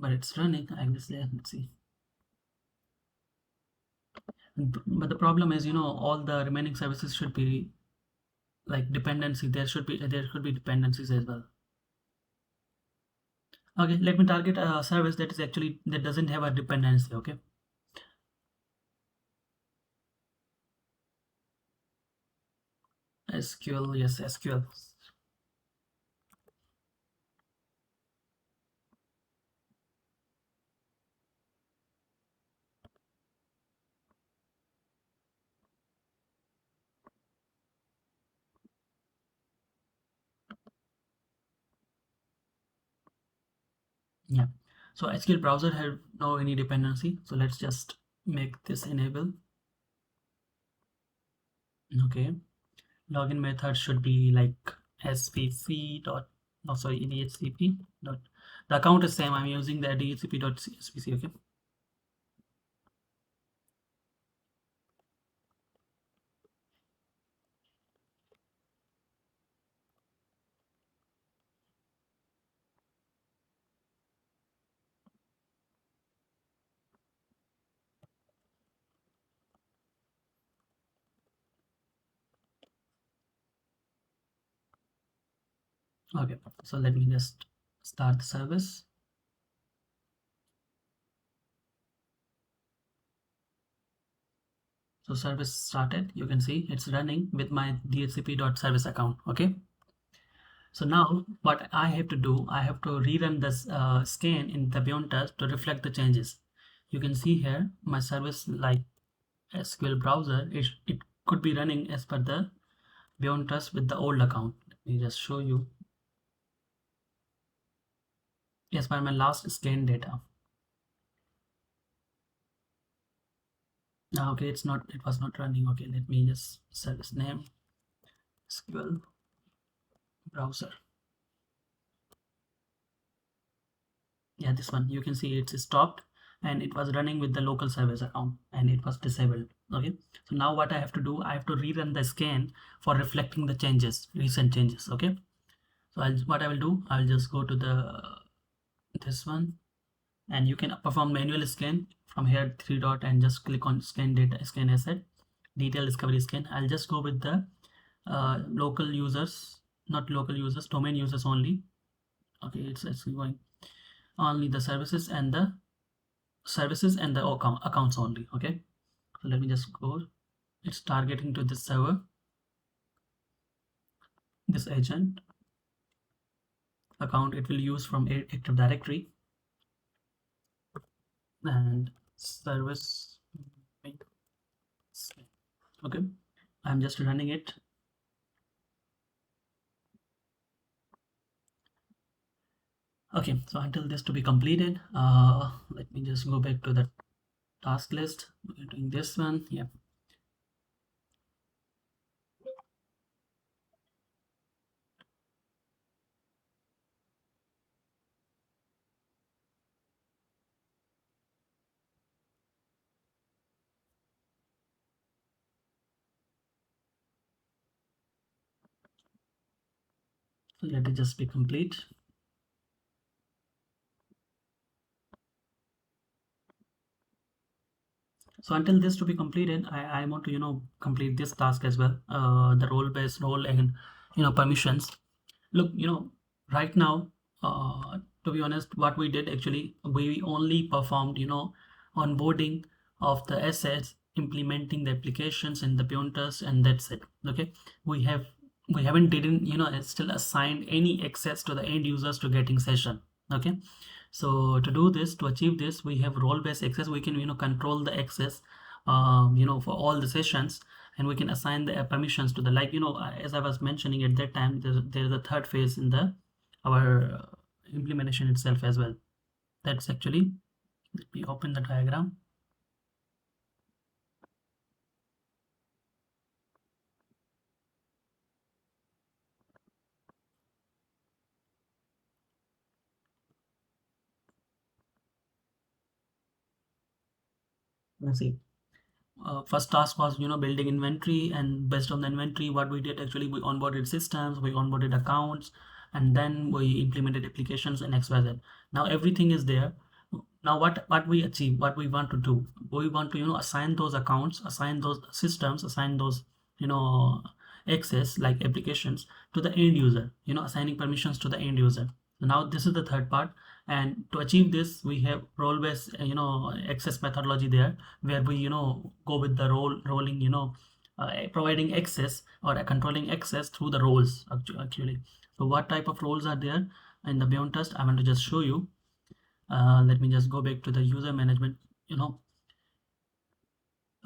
but it's running. I guess, yeah, let's see. But the problem is, all the remaining services should be like dependency. There should be dependencies as well. Okay, let me target a service that doesn't have a dependency. Okay. SQL, yes, SQL. Yeah. So SQL browser have no any dependency. So let's just make this enable. Okay. Login method should be like svc dot, no, sorry, dhcp dot. The account is same. I'm using the dhcp dot svc. Okay. Okay. So let me just start the service. So service started. You can see it's running with my dhcp dot service account. Okay. So now what I have to do, I have to rerun this scan in the beyond test to reflect the changes. You can see here my service like SQL browser, it could be running as per the beyond trust with the old account. Let me just show you as per my last scan data. Now, okay, it was not running. Okay, let me just service name SQL browser. Yeah, this one, you can see it's stopped and it was running with the local service account and it was disabled. Okay, so now what I have to do, I have to rerun the scan for reflecting the changes, recent changes. Okay, so what I will do, I'll just go to this one, and you can perform manual scan from here, three dot, and just click on scan data, scan asset, detail discovery scan. I'll just go with the local users, not local users, domain users only. Okay, it's going only the services and the accounts only. Okay, so let me just go. It's targeting to this server, this agent account. It will use from Active Directory and service. Okay, I'm just running it. Okay, so until this to be completed, let me just go back to the task list. We're doing this one. Yeah. So let it just be complete. So until this to be completed, I want to complete this task as well. The role-based role and permissions. Look, right now, to be honest, what we did actually, we only performed onboarding of the assets, implementing the applications and the pointers, and that's it. Okay, we have we haven't didn't still assigned any access to the end users to getting session. Okay, so to do this, to achieve this, we have role-based access. We can control the access for all the sessions, and we can assign the permissions to the, like as I was mentioning at that time, there's a third phase in the our implementation itself as well. That's actually, let me open the diagram. Let's see. First task was building inventory, and based on the inventory, what we did actually, we onboarded systems, we onboarded accounts, and then we implemented applications and XYZ. Now everything is there. Now what we achieve, what we want to do, we want to assign those accounts, assign those systems, assign those you know access like applications to the end user, assigning permissions to the end user. So now this is the third part, and to achieve this we have role based access methodology there, where we go with the rolling, providing access or controlling access through the roles actually. So what type of roles are there in the Beyond Trust, I want to just show you. Let me just go back to the user management, you know.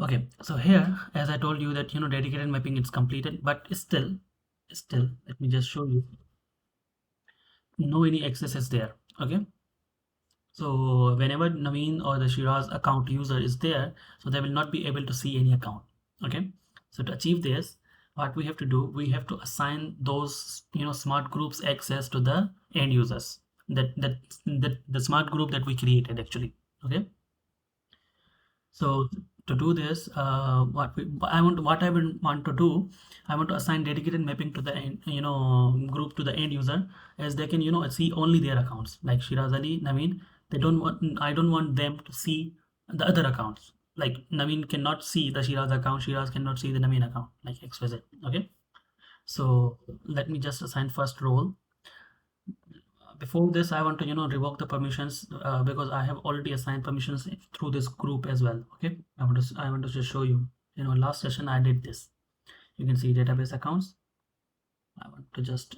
Okay, so here, as I told you that, dedicated mapping is completed, but still, let me just show you, no any access is there. Okay, so whenever Naveen or the Shiraz account user is there, so they will not be able to see any account. Okay, so to achieve this, what we have to do, we have to assign those, smart groups access to the end users, that the smart group that we created actually. Okay. So to do this, what I will want to do, I want to assign dedicated mapping to the group to the end user, as they can see only their accounts like Shiraz Ali, Naveen. They don't want I don't want them to see the other accounts. Like Naveen cannot see the Shiraz account, Shiraz cannot see the Naveen account, like XYZ. Okay. So let me just assign first role. Before this, I want to revoke the permissions, because I have already assigned permissions through this group as well. Okay, I want to just show you. Last session I did this. You can see database accounts. I want to just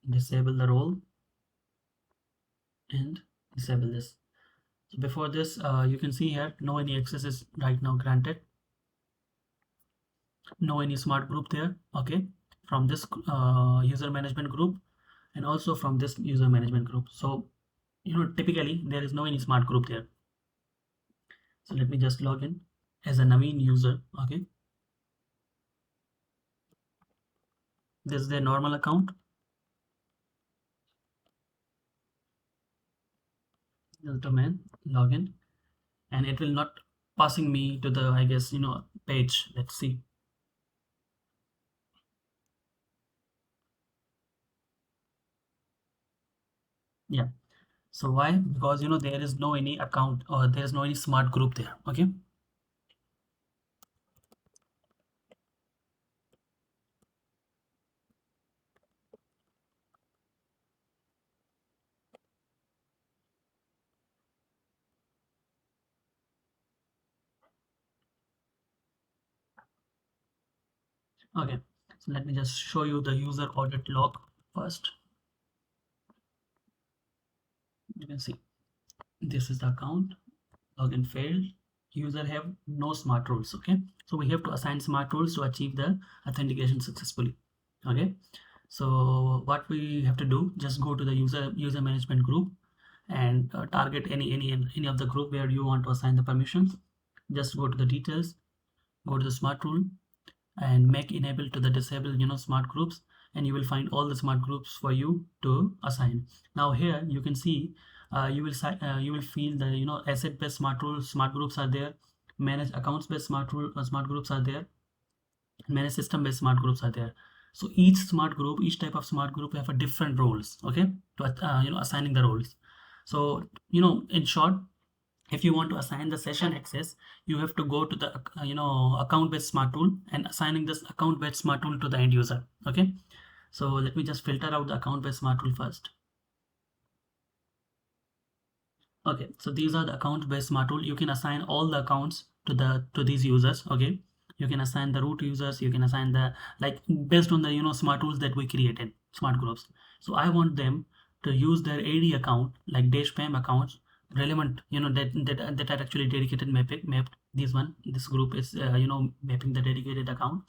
disable the role and disable this. So before this, you can see here, no any access is right now granted, no any smart group there. Okay, from this user management group, and also from this user management group. So typically there is no any smart group there. So let me just log in as a Naveen user. Okay, this is their normal account. The domain login, and it will not passing me to the, I guess, page. Let's see. Yeah. So why? Because there is no any account, or there is no any smart group there. Okay. Okay. So let me just show you the user audit log first. You can see this is the account. Login failed. User have no smart rules. Okay. So we have to assign smart rules to achieve the authentication successfully. Okay. So what we have to do, just go to the user management group, and target any of the group where you want to assign the permissions. Just go to the details, go to the smart rule, and make enable to the disable smart groups, and you will find all the smart groups for you to assign. Now here you can see, you will feel the asset based smart groups are there, manage accounts based smart groups are there, many system based smart groups are there. So each smart group, each type of smart group have a different roles. Okay, to assigning the roles. So in short, if you want to assign the session access, you have to go to the account based smart tool and assigning this account based smart tool to the end user. Okay, so let me just filter out the account based smart tool first. Okay, so these are the account based smart tool. You can assign all the accounts to these users. Okay, you can assign the root users, you can assign the, like, based on the smart tools that we created, smart groups. So I want them to use their AD account, like dash pam accounts relevant, that are actually dedicated mapped. This group is mapping the dedicated account.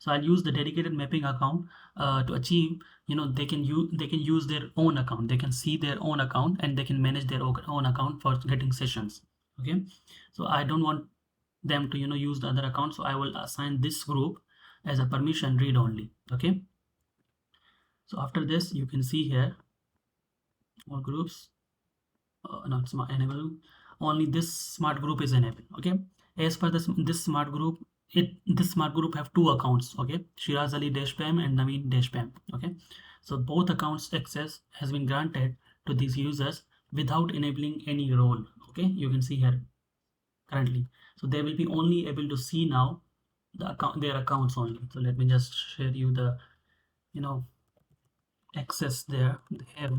So I'll use the dedicated mapping account to achieve, they can use their own account, they can see their own account, and they can manage their own account for getting sessions. Okay, so I don't want them to use the other account, so I will assign this group as a permission read only. Okay, so after this you can see here all groups, not smart enable, only this smart group is enabled. Okay, as per this smart group, this smart group have two accounts. Okay, Shiraz Ali dash pam and Naveen dash pam. Okay, so both accounts access has been granted to these users without enabling any role. Okay, you can see here currently. So they will be only able to see now the account, their accounts only. So let me just share you the, you know, access there they have.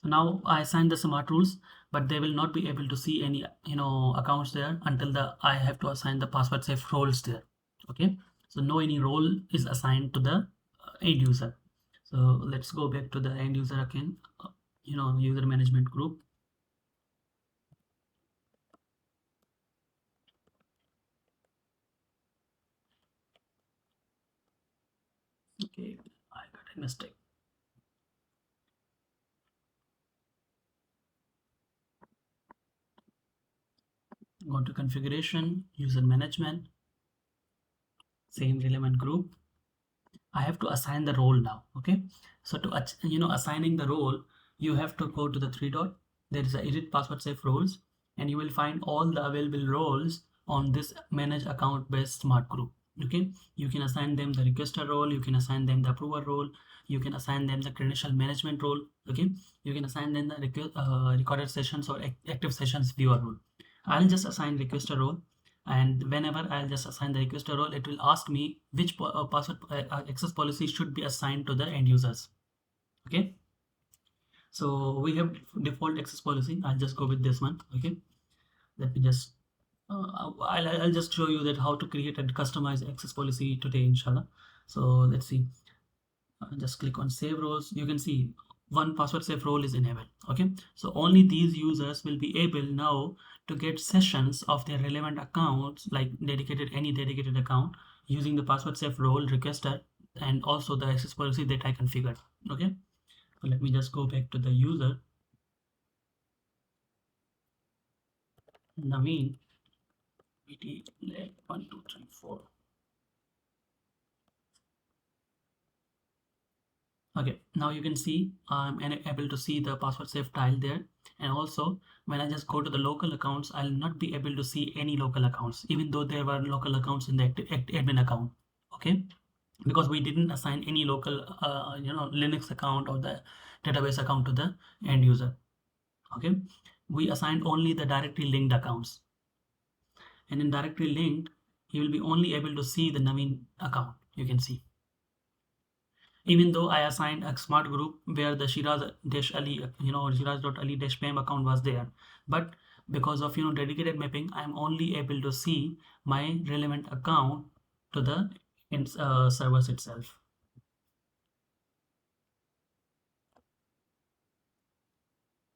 So now I assigned the smart rules, but they will not be able to see any, you know, accounts there until the I have to assign the password safe roles there. Okay, so no any role is assigned to the end user. So let's go back to the end user again, you know, user management group. Okay, I got a mistake. Go to configuration, user management, same relevant group. I have to assign the role now. Okay, so to assigning the role, you have to go to the three dot. There is a edit password safe roles, and you will find all the available roles on this manage account based smart group. Okay, you can assign them the requester role, you can assign them the approver role, you can assign them the credential management role. Okay, you can assign them the recorded sessions or active sessions viewer role. I'll just assign requester role, and whenever I'll just assign the requester role, it will ask me which password access policy should be assigned to the end users. Okay, so we have default access policy. I'll just go with this one. Okay, let me just I'll just show you that how to create and customize access policy today, inshallah. So let's see. Just click on save roles. You can see one password safe role is enabled. Okay, so only these users will be able now to get sessions of their relevant accounts, like any dedicated account, using the password safe role requester and also the access policy that I configured. Okay, so let me just go back to the user Naveen VT 1 2 3 4. Okay, now you can see I'm able to see the password safe tile there. And also when I just go to the local accounts, I'll not be able to see any local accounts, even though there were local accounts in the admin account. Okay, because we didn't assign any local, Linux account or the database account to the end user. Okay, we assigned only the directly linked accounts. And in directly linked, he will be only able to see the Naveen account. You can see, even though I assigned a smart group where the Shiraz-Ali, Shiraz.Ali-PAM account was there, but because of dedicated mapping, I'm only able to see my relevant account to the servers itself.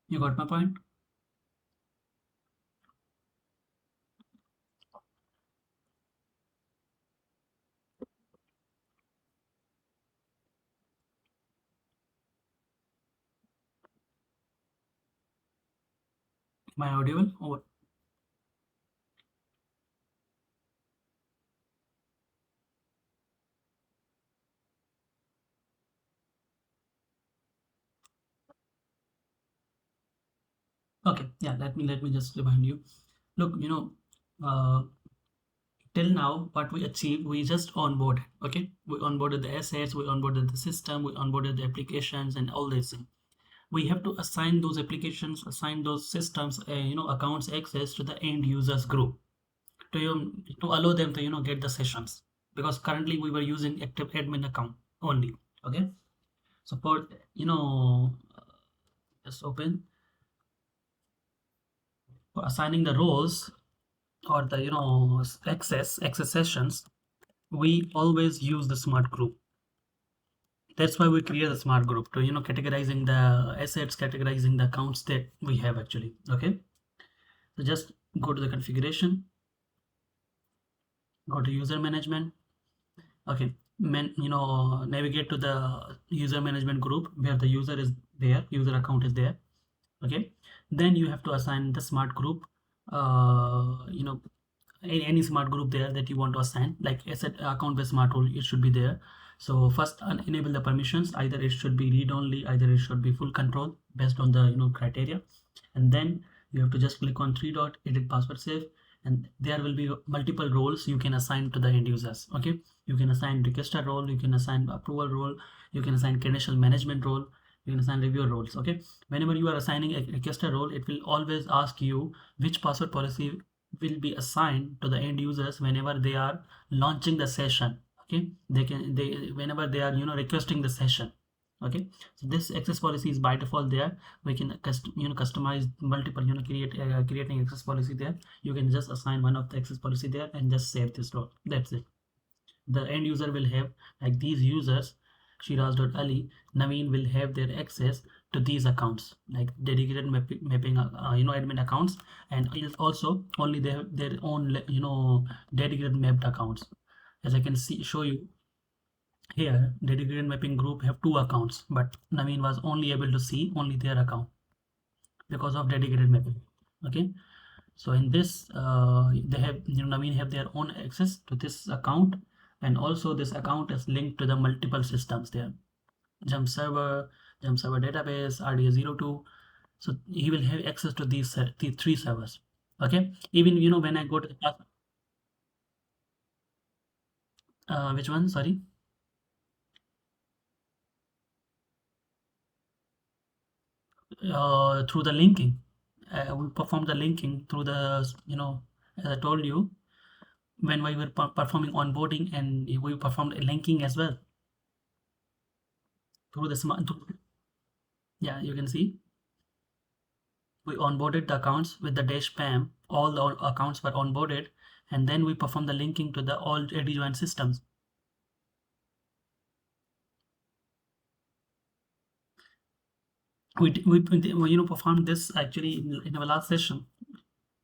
You got my point? Am I audible? Over. Okay, yeah. Let me just remind you. Look, till now what we achieved, we just onboarded. Okay, we onboarded the assets, we onboarded the system, we onboarded the applications, and all these things. We have to assign those applications, assign those systems, accounts access to the end users group to allow them to get the sessions, because currently we were using active admin account only. Okay, so for just open for assigning the roles or the access sessions, we always use the smart group. That's why we create a smart group to categorizing the assets, categorizing the accounts that we have actually. Okay, so just go to the configuration, go to user management. Okay, navigate to the user management group where the user is there, user account is there. Okay, then you have to assign the smart group, any smart group there that you want to assign, like asset account based smart rule, it should be there. So first enable the permissions, either it should be read only, either it should be full control based on the criteria. And then you have to just click on three dot edit password safe, and there will be multiple roles you can assign to the end users. Okay, you can assign requester role, you can assign approval role, you can assign credential management role, You can assign reviewer roles. Okay, whenever you are assigning a requester role, it will always ask you which password policy will be assigned to the end users whenever they are launching the session. Okay, they whenever they are requesting the session. Okay, so this access policy is by default there. We can customize multiple, creating access policy there. You can just assign one of the access policy there and just save this role. That's it. The end user will have, like, these users, Shiraz.Ali, Naveen will have their access to these accounts, like dedicated mapping, admin accounts, and also only they have their own, dedicated mapped accounts. As I can see, show you here, dedicated mapping group have two accounts, but Naveen was only able to see only their account because of dedicated mapping. Okay, so in this, they have, Naveen have their own access to this account, and also this account is linked to the multiple systems there. Jump server, Jump server database, RDA02. So he will have access to these three servers. Okay. Even when I go to the which one? Sorry. Through the linking. We perform the linking through the, as I told you, when we were performing onboarding, and we performed linking as well through the smart. Yeah, you can see we onboarded the accounts with the dash spam. All the accounts were onboarded, and then we perform the linking to the all ready join systems. We performed this actually in our last session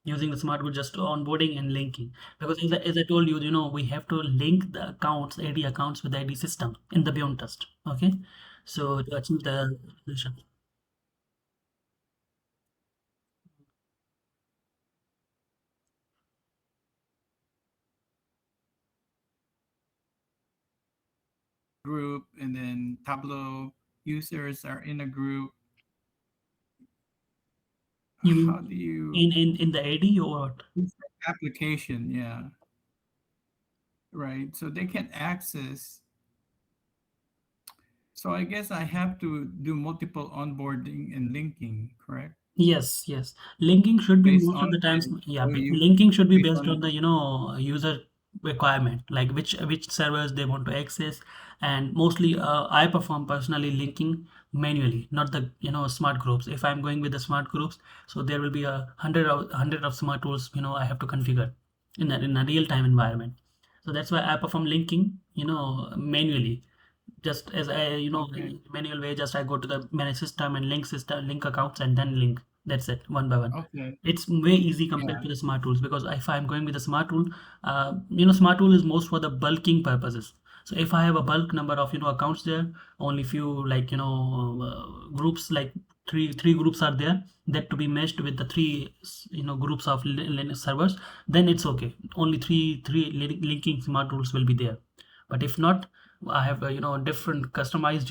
using the smart grid, just onboarding and linking. Because as I told you, we have to link the accounts, AD accounts, with the ID system in the Beyond Trust. Okay, so to achieve the solution. Group, and then Tableau users are in a group. You How mean do you in the AD or what? application? Yeah, right. So they can access. So I guess I have to do multiple onboarding and linking, correct? Yes, yes. Linking should be Based most of on the times, the yeah, so you linking should be based based on on the, user requirement, like which servers they want to access. And mostly, I perform personally linking manually, not the, smart groups. If I'm going with the smart groups, so there will be a hundred of smart tools, I have to configure in a real time environment. So that's why I perform linking, manually, just as I, okay, manual way. Just I go to the manage system and link accounts, and then link. That's it, one by one. okay, It's way easy compared yeah, to the smart tools, because if I'm going with a smart tool, smart tool is most for the bulking purposes. So if I have a bulk number of, accounts there, only few, like, groups, like three groups are there, that to be meshed with the three, groups of Linux servers, then it's okay. Only three linking smart tools will be there. But if not, I have, different customized,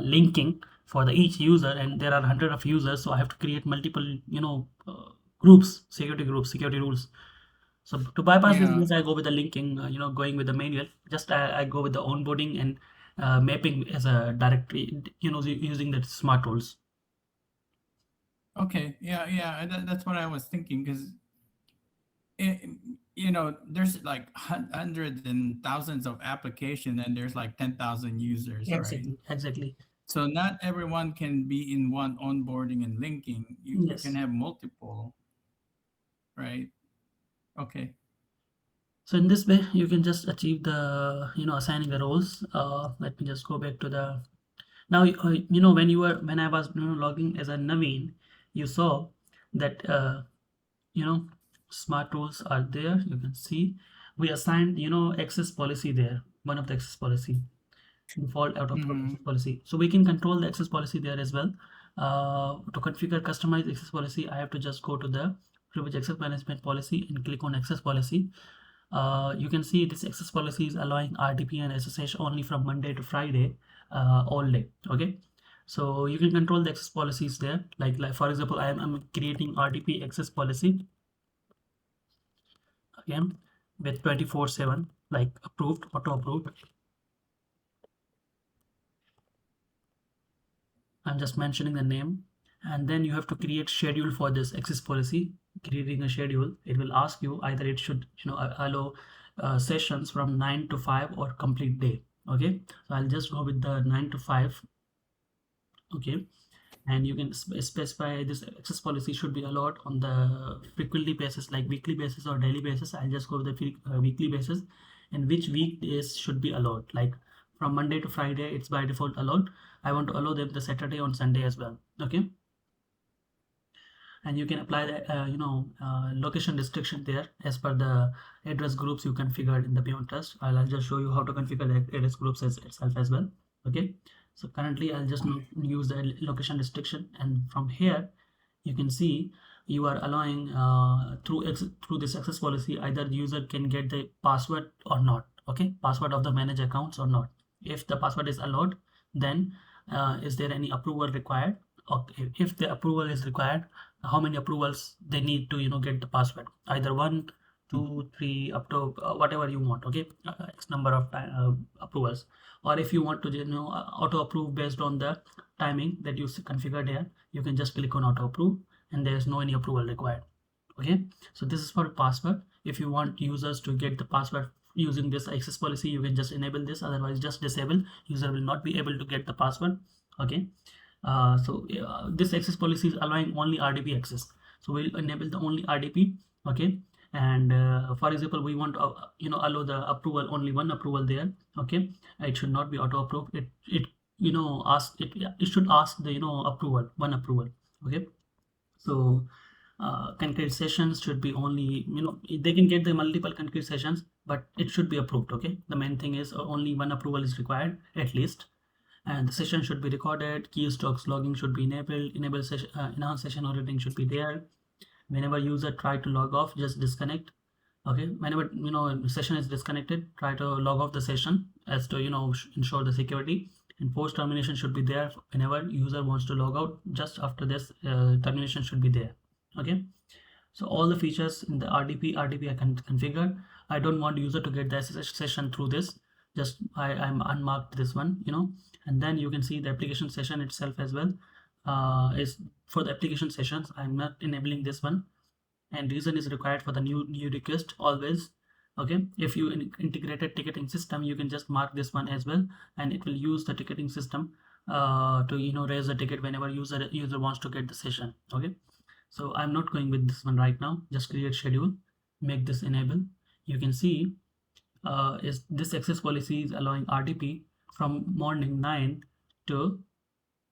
linking for the each user, and there are hundred of users, so I have to create multiple, groups, security rules. So to bypass this, yeah. yes, I go with the linking, going with the manual. Just I go with the onboarding and mapping as a directory, using the smart tools. Okay, yeah, yeah. That's what I was thinking because there's like hundreds and thousands of application, and there's like 10,000 users, right? Exactly, exactly. So not everyone can be in one onboarding and linking. You can Yes. have multiple, right? Okay. So in this way, you can just achieve the, assigning the roles. Let me just go back to the. Now, when I was, logging as a Naveen, you saw that, you know, smart tools are there. You can see we assigned, access policy there, one of the access policy, default out of Mm-hmm. access policy. So we can control the access policy there as well. To configure customized access policy, I have to just go to the privilege access management policy and click on access policy. You can see this access policy is allowing RDP and SSH only from Monday to Friday, all day. Okay, so you can control the access policies there. Like for example, I'm creating RDP access policy again with 24/7, like approved, auto approved. I'm just mentioning the name, and then you have to create schedule for this access policy. Creating a schedule, it will ask you either it should allow sessions from 9 to 5 or complete day. Okay, so I'll just go with the 9 to 5. Okay, and you can specify this access policy should be allowed on the frequently basis, like weekly basis or daily basis. I'll just go with the weekly basis, and which weekdays should be allowed, like from Monday to Friday it's by default allowed. I want to allow them the Saturday on Sunday as well. Okay, and you can apply the location restriction there as per the address groups you configured in the Beyond Trust. I'll just show you how to configure the address groups itself as well. Okay, so currently I'll just use the location restriction, and from here you can see you are allowing through this access policy, either the user can get the password or not. Okay, password of the managed accounts or not. If the password is allowed, then is there any approval required? Okay, if the approval is required, how many approvals they need to get the password, either 1, 2, 3, up to whatever you want. Okay, x number of approvals. Or if you want to auto approve based on the timing that you configured here, you can just click on auto approve, and there is no any approval required. Okay, so this is for password. If you want users to get the password using this access policy, you can just enable this, otherwise just disable. User will not be able to get the password. Okay, this access policy is allowing only RDP access, so we'll enable the only RDP. Okay, and for example, we want allow the approval, only one approval there. Okay, it should not be auto approved. It should ask the approval, one approval. Okay, so concrete sessions should be only, they can get the multiple concrete sessions, but it should be approved. Okay, the main thing is only one approval is required at least, and the session should be recorded. Keystrokes logging should be enabled. Enable session, enhanced session auditing should be there. Whenever user try to log off, just disconnect. Okay, whenever session is disconnected, try to log off the session as to ensure the security. And post termination should be there. Whenever user wants to log out, just after this termination should be there. Okay, so all the features in the RDP I can configure. I don't want user to get the SSH session through this. Just I'm unmarked this one, and then you can see the application session itself as well. Is for the application sessions, I'm not enabling this one, and reason is required for the new request always. Okay, if you integrated ticketing system, you can just mark this one as well, and it will use the ticketing system to raise the ticket whenever user wants to get the session. Okay, so I'm not going with this one right now. Just create schedule, make this enable. You can see is this access policy is allowing RDP from morning 9 to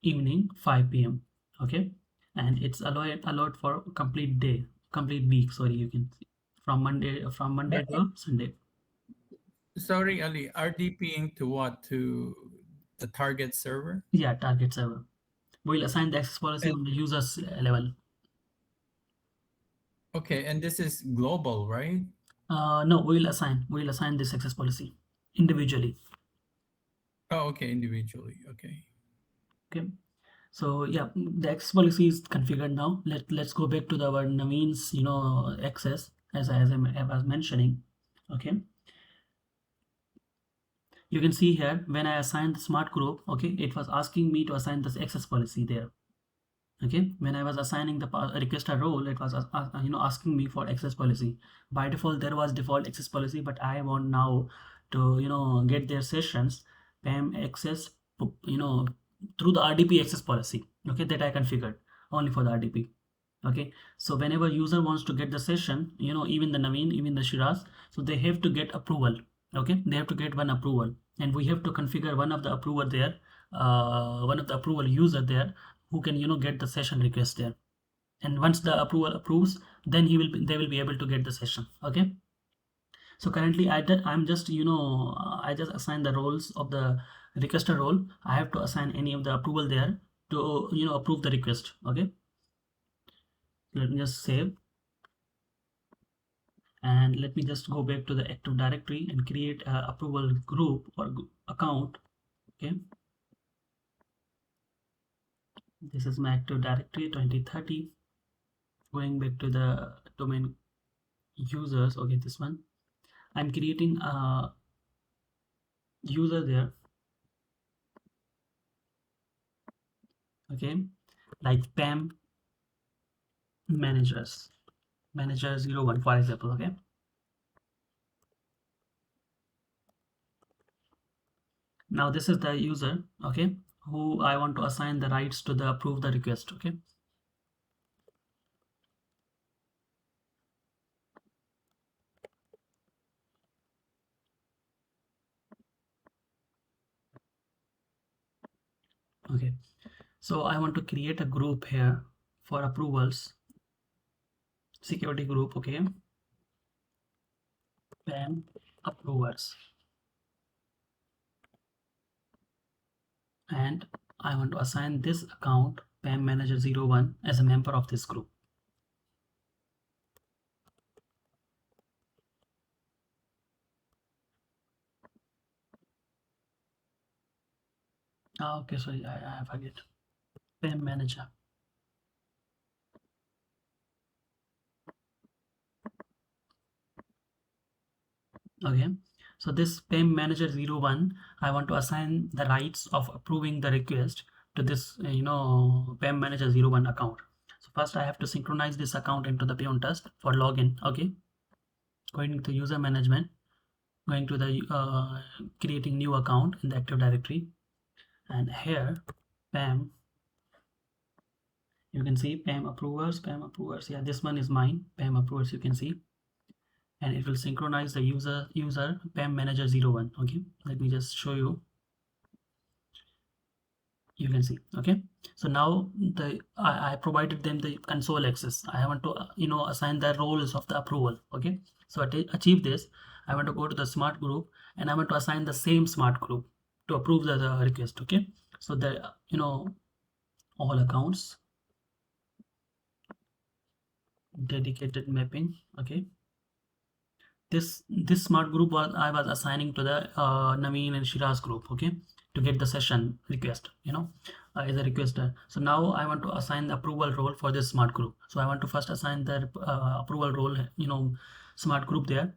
evening 5 p.m. Okay, and it's allowed for complete week. Sorry, you can see from Monday to Sunday. Sorry, Ali, RDPing to what? To the target server? Yeah, target server. We'll assign the access policy on the user's level. Okay, and this is global, right? No, we'll assign this access policy individually. Oh, okay, individually. Okay. Okay, so yeah, the access policy is configured now. Let's go back to our Naveen's access as I was mentioning. Okay, you can see here when I assigned the smart group, okay, it was asking me to assign this access policy there. Okay, when I was assigning the requester role, it was asking me for access policy. By default there was default access policy, but I want now to get their sessions PAM access through the RDP access policy. Okay, that I configured only for the RDP. Okay, so whenever user wants to get the session, even the Naveen, even the Shiraz, so they have to get approval. Okay, they have to get one approval, and we have to configure one of the approval there, one of the approval user there, who can get the session request there. And once the approval approves, then they will be able to get the session. Okay, so currently I'm just I just assign the roles of the requester role. I have to assign any of the approval there to approve the request. Okay, let me just save, and let me just go back to the Active Directory and create a approval group or account. Okay, this is my Active Directory 2030. Going back to the domain users. Okay, this one, I'm creating a user there. okay, like PAM managers, manager 01, for example, okay. Now this is the user, okay, who I want to assign the rights to the approve the request, okay. Okay, so I want to create a group here for approvals, security group, okay, PAM approvers, and I want to assign this account PAM manager 01 as a member of this group. Okay, sorry, I forget. PAM manager. Okay, so this PAM manager 01, I want to assign the rights of approving the request to this, PAM manager 01 account. So first I have to synchronize this account into the beyondtrust for login. Okay, going to user management, going to the creating new account in the Active Directory, and here PAM, you can see PAM approvers, yeah, this one is mine, PAM approvers, you can see, and it will synchronize the user PAM manager 01. Okay, let me just show you. You can see, okay. So now I provided them the console access. I want to assign the roles of the approval. Okay, so to achieve this, I want to go to the smart group, and I want to assign the same smart group to approve the request. Okay, so the all accounts, dedicated mapping. Okay, this smart group was I was assigning to the Naveen and Shiraz group, okay, to get the session request, as a requester. So now I want to assign the approval role for this smart group. So I want to first assign the approval role, smart group there.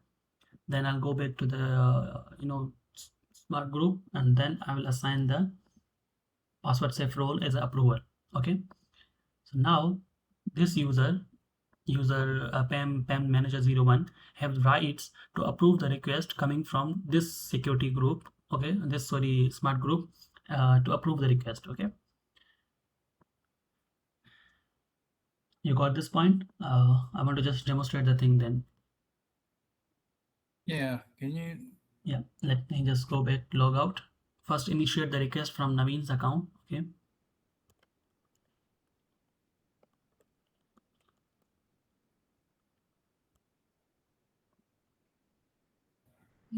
Then I'll go back to the smart group, and then I will assign the password safe role as an approval. Okay. So now this user PAM manager 01 have rights to approve the request coming from this security group, okay, this sorry smart group, to approve the request. Okay, you got this point. I want to just demonstrate the thing then. Yeah. Can you? Yeah, let me just go back, log out. First initiate the request from Naveen's account. Okay,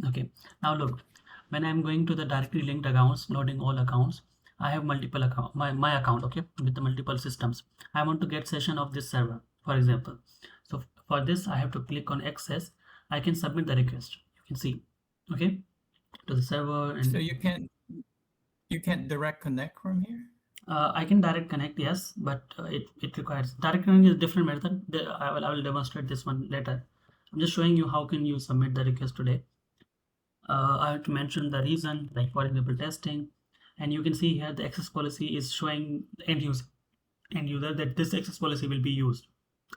okay, now look, when I'm going to the directly linked accounts, loading all accounts, I have multiple account, my account, okay, with the multiple systems. I want to get session of this server, for example. So for this I have to click on access. I can submit the request, you can see, okay, to the server. So And you can't direct connect from here. I can direct connect, yes, but it requires direct connect is a different method. I will demonstrate this one later. I'm just showing you how can you submit the request today. I have to mention the reason, like for example, testing, and you can see here the access policy is showing the end user that this access policy will be used.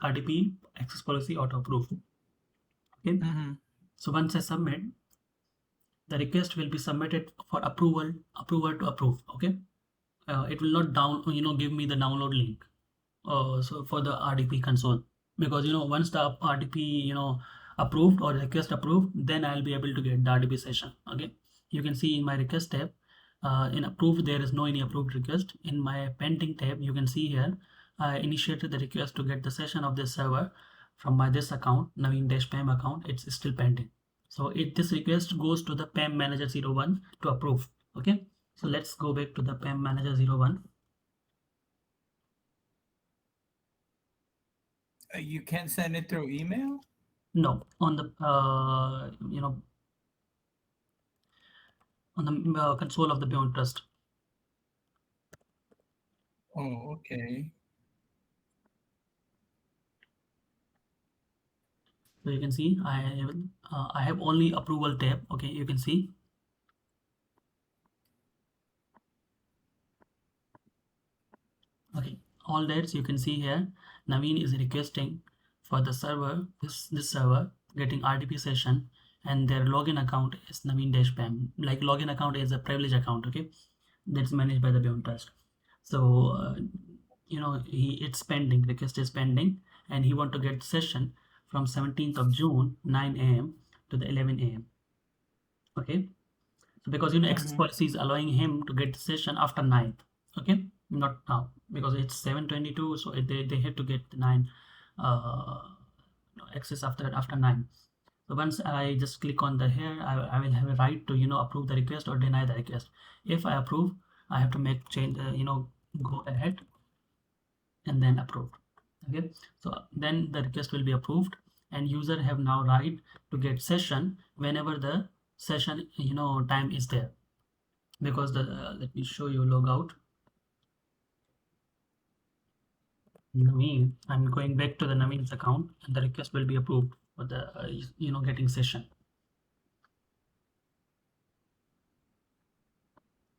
RDP access policy auto approve. Okay. Mm-hmm. So once I submit, the request will be submitted for approval to approve. Okay. It will not give me the download link. So for the RDP console, because once the RDP approved or request approved, then I'll be able to get the RDP session. Okay, you can see in my request tab, in approved there is no any approved request. In my pending tab, you can see here I initiated the request to get the session of this server from my this account, Naveen dash PAM account. It's still pending. So this request goes to the PAM manager 01 to approve. Okay, so let's go back to the PAM manager 01. You can't send it through email. No, on the console of the Beyond Trust. Oh, okay. So you can see I have only approval tab. Okay, you can see. Okay, all dates you can see here. Naveen is requesting for the server, this server getting RDP session, and their login account is Naveen dash Pam. Like login account is a privilege account, okay, that's managed by the Beyond Trust. So it's pending. Request is pending, and he want to get session from 17th of June 9 a.m. to the 11 a.m. Okay, so because access Mm-hmm. policy is allowing him to get the session after 9th. Okay, not now because it's 7:22, so they have to get the 9 uh, access after 9. So once I just click on the here, I will have a right to approve the request or deny the request. If I approve, I have to make change, go ahead and then approve. Okay, so then the request will be approved, and user have now right to get session whenever the session time is there. Because the let me show you logout. Naveen, I'm going back to the Naveen's account, and the request will be approved for the getting session.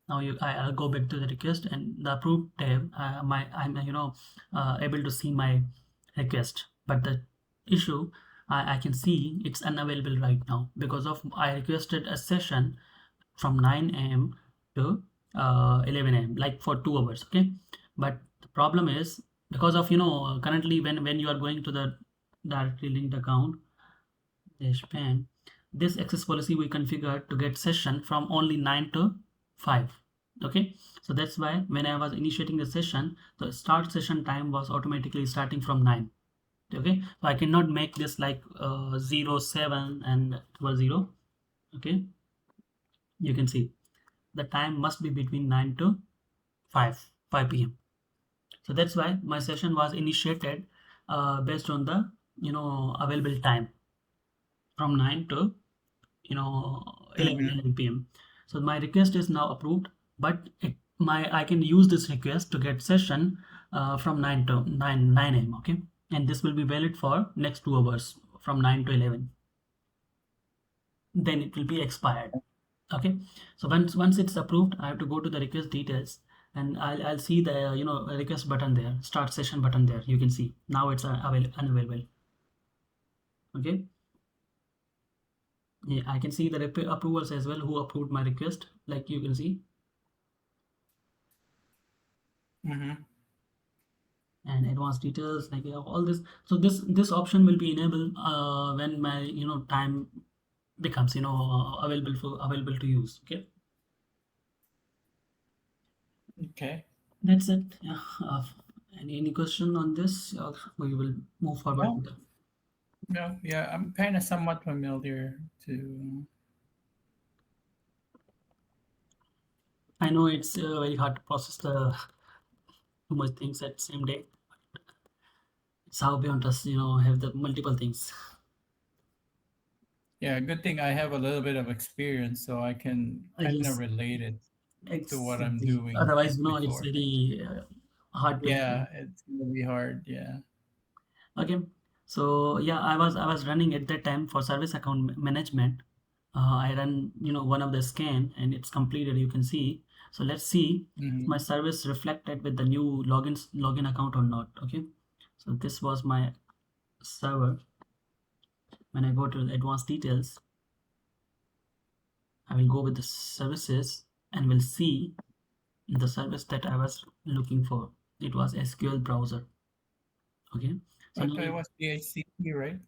Now I'll go back to the request and the approved tab. I'm able to see my request, but the issue, I can see it's unavailable right now because of I requested a session from 9 a.m. to 11 a.m. like for 2 hours. Okay, but the problem is because of currently when you are going to the directly linked account span, this access policy we configured to get session from only 9 to 5. Okay, so that's why when I was initiating the session, the start session time was automatically starting from 9. Okay, so I cannot make this like 0 7 and 12 0. Okay, you can see the time must be between 9 to 5 p.m. So that's why my session was initiated based on the available time from 9 to 11 Mm-hmm. p.m. So my request is now approved, but I can use this request to get session from 9 to 9 a.m. Okay, and this will be valid for next 2 hours from 9 to 11. Then it will be expired. Okay, so once it's approved, I have to go to the request details, and I'll see the request button there, start session button there. You can see now it's unavailable. Okay, yeah, I can see the approvals as well who approved my request. Like you can see, Mm-hmm. and advanced details like all this. So this option will be enabled when my time becomes available to use. Okay, Okay. that's it. Yeah. Any question on this, or we will move forward Yeah. to the. Yeah. Yeah. I'm kind of somewhat familiar to. I know it's very hard to process the too much things at same day. It's how beyond us have the multiple things. Yeah. Good thing I have a little bit of experience, so I can kind of Yes, relate it to what I'm exactly. doing Otherwise it's before. very hard to. Yeah. It's gonna be hard. Yeah. Okay, so yeah, I was running at that time for service account management. I run one of the scan and it's completed. You can see. So let's see if Mm-hmm. my service reflected with the new login account or not. Okay, so this was my server. When I go to the advanced details, I will go with the services and will see the service that I was looking for. It was SQL browser. Okay, so now Okay. It was DHCP, right?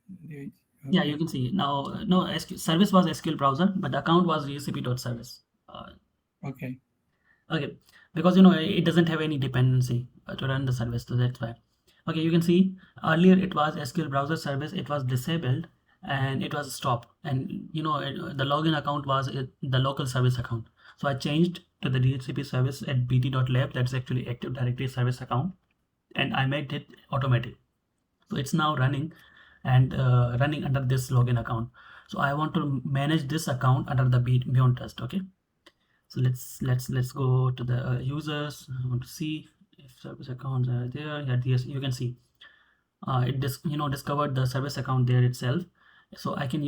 yeah, you Okay. can see now. No, service was SQL browser, but the account was service. Okay. Okay, because it doesn't have any dependency to run the service, so that's why. Okay, you can see earlier it was SQL browser service. It was disabled and it was stopped, and the login account was the local service account. So I changed to the DHCP service at bt.lab. That's actually Active Directory service account, and I made it automatic. So it's now running and running under this login account. So I want to manage this account under the Beyond Trust. Okay, so let's go to the users. I want to see if service accounts are there. Yeah, yes, you can see it discovered the service account there itself. So I can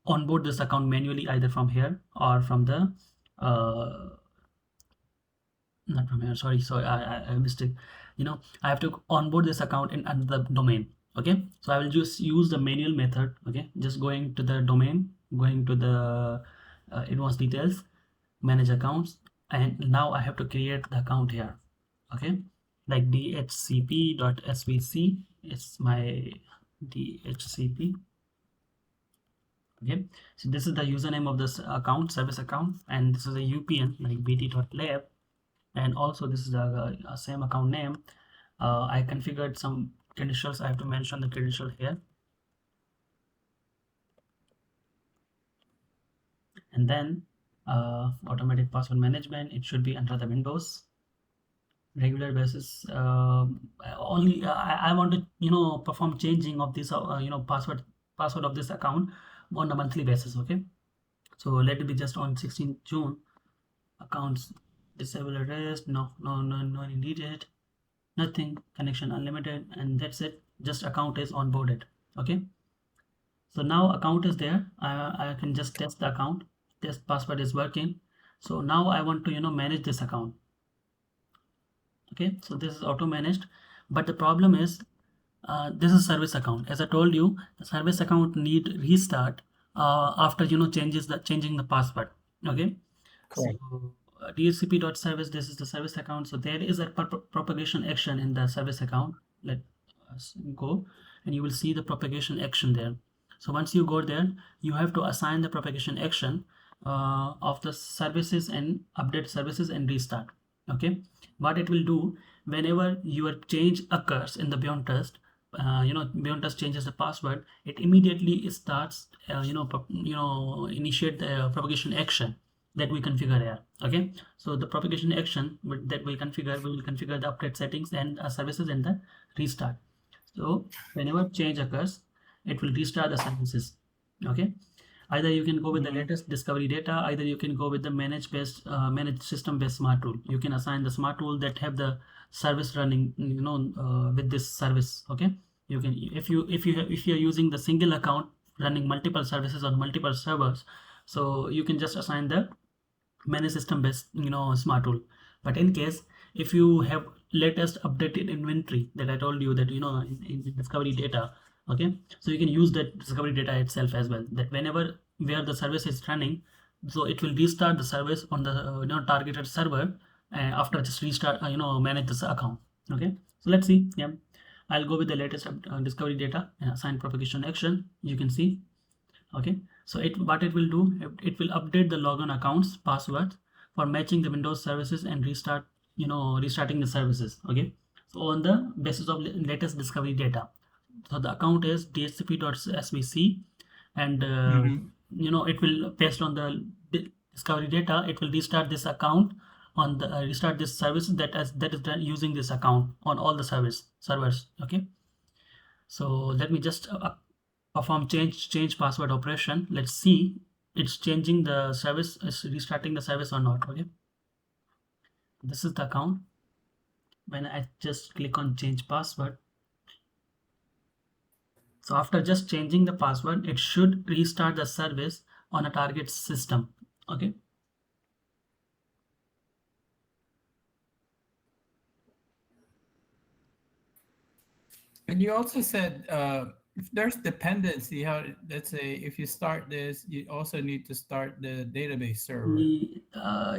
onboard this account manually either from here or from the uh, not from here, sorry, I missed it. I have to onboard this account in another domain. Okay, so I will just use the manual method. Okay, just going to the domain, going to the advanced details, manage accounts, and now I have to create the account here. Okay, like dhcp.svc is my dhcp. Okay, so this is the username of this account, service account, and this is a UPN like bt.lab, and also this is the same account name. I configured some credentials. I have to mention the credential here, and then automatic password management. It should be under the Windows regular basis. Only I want to perform changing of this password of this account on a monthly basis. Okay, so let it be just on 16th June. Accounts disable arrest. No needed. Nothing, connection unlimited, and that's it. Just account is onboarded. Okay, so now account is there. I can just test the account. Test password is working. So now I want to manage this account. Okay, so this is auto managed, but the problem is this is service account. As I told you, the service account need restart after changing the password. Okay, so Correct. dhcp.service, this is the service account. So there is a propagation action in the service account. Let us go, and you will see the propagation action there. So once you go there, you have to assign the propagation action of the services and update services and restart. Okay, what it will do whenever your change occurs in the beyond trust, beyond trust changes the password, it immediately starts initiate the propagation action that we configure here. Okay, so the propagation action that we will configure the update settings and services and the restart. So whenever change occurs, it will restart the services. Okay, either you can go with the Mhm. latest discovery data, either you can go with the managed system based smart tool. You can assign the smart tool that have the service running with this service. Okay, you can, if you're using the single account running multiple services on multiple servers, so you can just assign the manage system based smart tool. But in case if you have latest updated inventory that I told you that in discovery data. Okay, so you can use that discovery data itself as well, that whenever where the service is running, so it will restart the service on the targeted server, after just restart manage this account. Okay, so let's see. Yeah, I'll go with the latest discovery data and assign propagation action. You can see. Okay, so what it will do, it will update the logon accounts passwords for matching the Windows services and restarting the services. Okay, so on the basis of latest discovery data, so the account is dhcp.svc, and Mhm. it will, based on the discovery data, it will restart this account on the restart this service that is done using this account on all the servers. Okay, so let me just perform change password operation. Let's see it's changing the service, it's restarting the service or not. Okay, this is the account. When I just click on change password, so after just changing the password, it should restart the service on a target system. Okay, And you also said if there's dependency, how let's say if you start this, you also need to start the database server.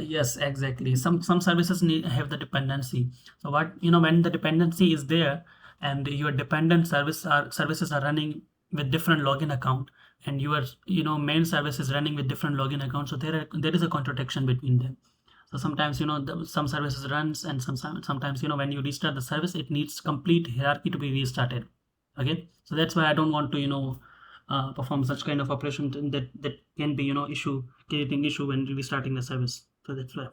Yes, exactly. Some services have the dependency. So what when the dependency is there, and your dependent services are running with different login account, and your main service is running with different login account. So there is a contradiction between them. So sometimes some services runs, and sometimes when you restart the service, it needs complete hierarchy to be restarted. Okay, so that's why I don't want to perform such kind of operation that can be creating issue when restarting the service. So that's why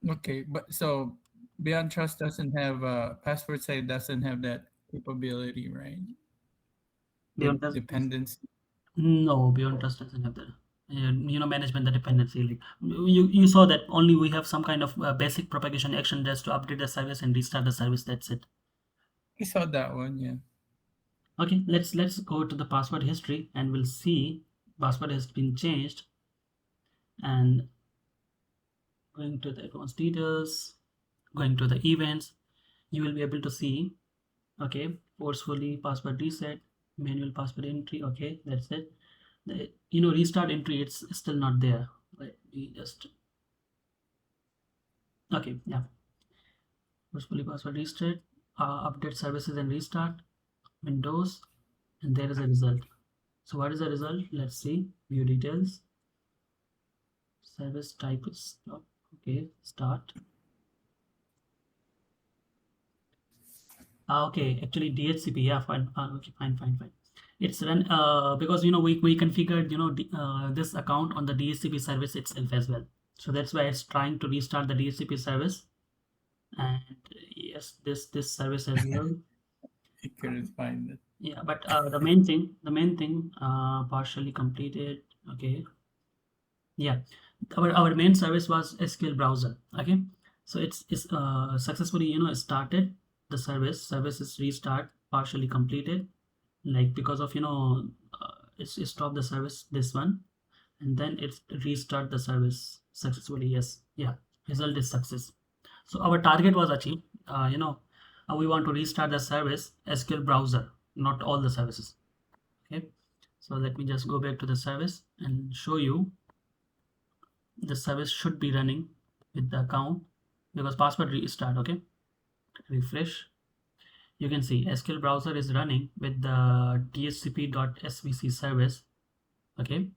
Okay, but so Beyond Trust doesn't have password save doesn't have that capability, right? The beyond trust, dependency. no, beyond trust doesn't have the management the dependency. Like you saw that only we have some kind of basic propagation action just to update the service and restart the service. That's it. I saw that one, yeah. Okay, let's go to the password history, and we'll see password has been changed. And going to the advanced details, Going to the events, you will be able to see, okay, forcefully password reset, manual password entry. Okay, that's it. Restart entry, it's still not there. Let me just, okay, yeah, forcefully password reset, update services and restart Windows, and there is a result. So what is the result? Let's see. View details. Service type is stop. Okay, start. Okay, actually DHCP. Yeah, fine. Okay, fine. It's run because we configured this account on the DHCP service itself as well. So that's why it's trying to restart the DHCP service. And yes, this service as well. I couldn't find it. Yeah, but the main thing partially completed. Okay, yeah, our main service was SQL browser. Okay, so it's successfully started. The service is restart partially completed, like because of it stopped the service, this one, and then it's restart the service successfully. Yes, yeah, result is success. So our target was achieved. We want to restart the service SQL browser, not all the services. Okay, so let me just go back to the service and show you. The service should be running with the account because password restart. Okay, refresh. You can see SQL browser is running with the dhcp.svc service. Okay,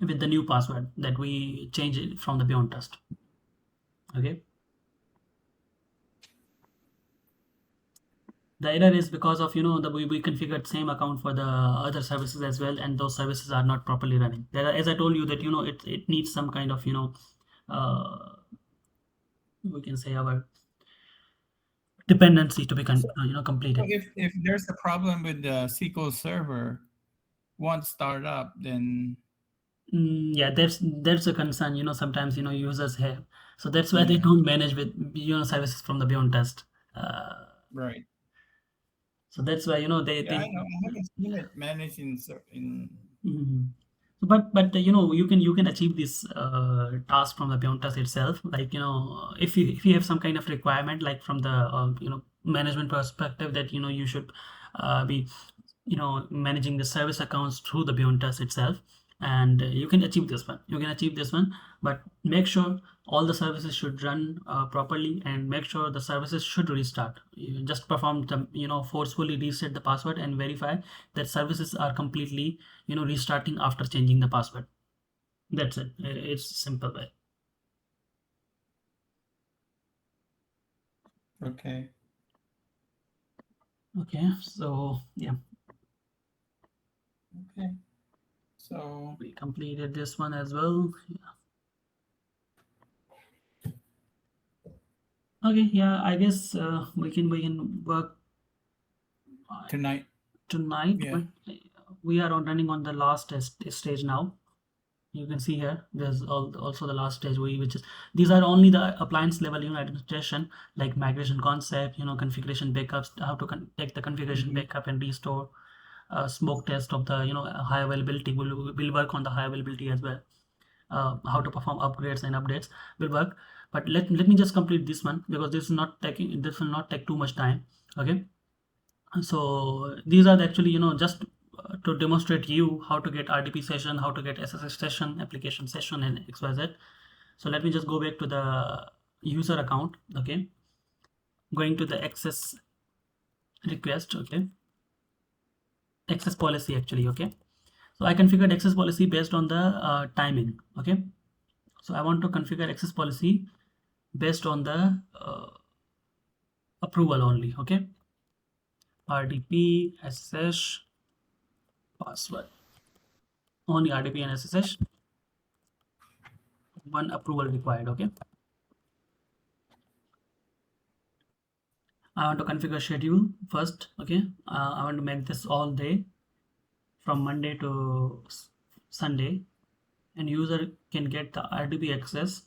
with the new password that we changed from the beyond trust. Okay, the error is because of we configured same account for the other services as well, and those services are not properly running. As I told you that it needs some kind of uh, we can say our dependency to be So, so completed. if there's a problem with the SQL Server, once start up, then Yeah, that's a concern. Sometimes users have, so that's why they yeah, don't manage with services from the beyond test. right. So that's why Yeah, I they. know. I haven't seen it managed in. Mhm. But you can achieve this task from the beyond task itself. Like if you have some kind of requirement, like from the management perspective, that you should be managing the service accounts through the beyond task itself, and you can achieve this one. You can achieve this one, but make sure all the services should run properly, and make sure the services should restart. You just perform the forcefully reset the password and verify that services are completely restarting after changing the password. That's it. It's simple way. Okay. Okay, so yeah, Okay. So we completed this one as well. Okay, yeah, I guess we can work uh, tonight, tonight, yeah. but we are running on the last stage now. You can see here there's also the last stage, which is, these are only the appliance level administration, like migration concept, configuration backups, how to take the configuration Hmm. backup and restore. Smoke test of the high availability will work on the high availability as well. How to perform upgrades and updates will work. But let me just complete this one, because this will not take too much time. Okay, so these are actually just to demonstrate you how to get RDP session, how to get SSH session, application session, and XYZ. So let me just go back to the user account. Okay, going to the access request. Okay, access policy actually. Okay, so I configured access policy based on the timing. Okay, so I want to configure access policy based on the approval only. Okay, RDP SSH password, only RDP and SSH, one approval required. Okay, I want to configure schedule first. Okay, I want to make this all day from Monday to Sunday, and user can get the RDP access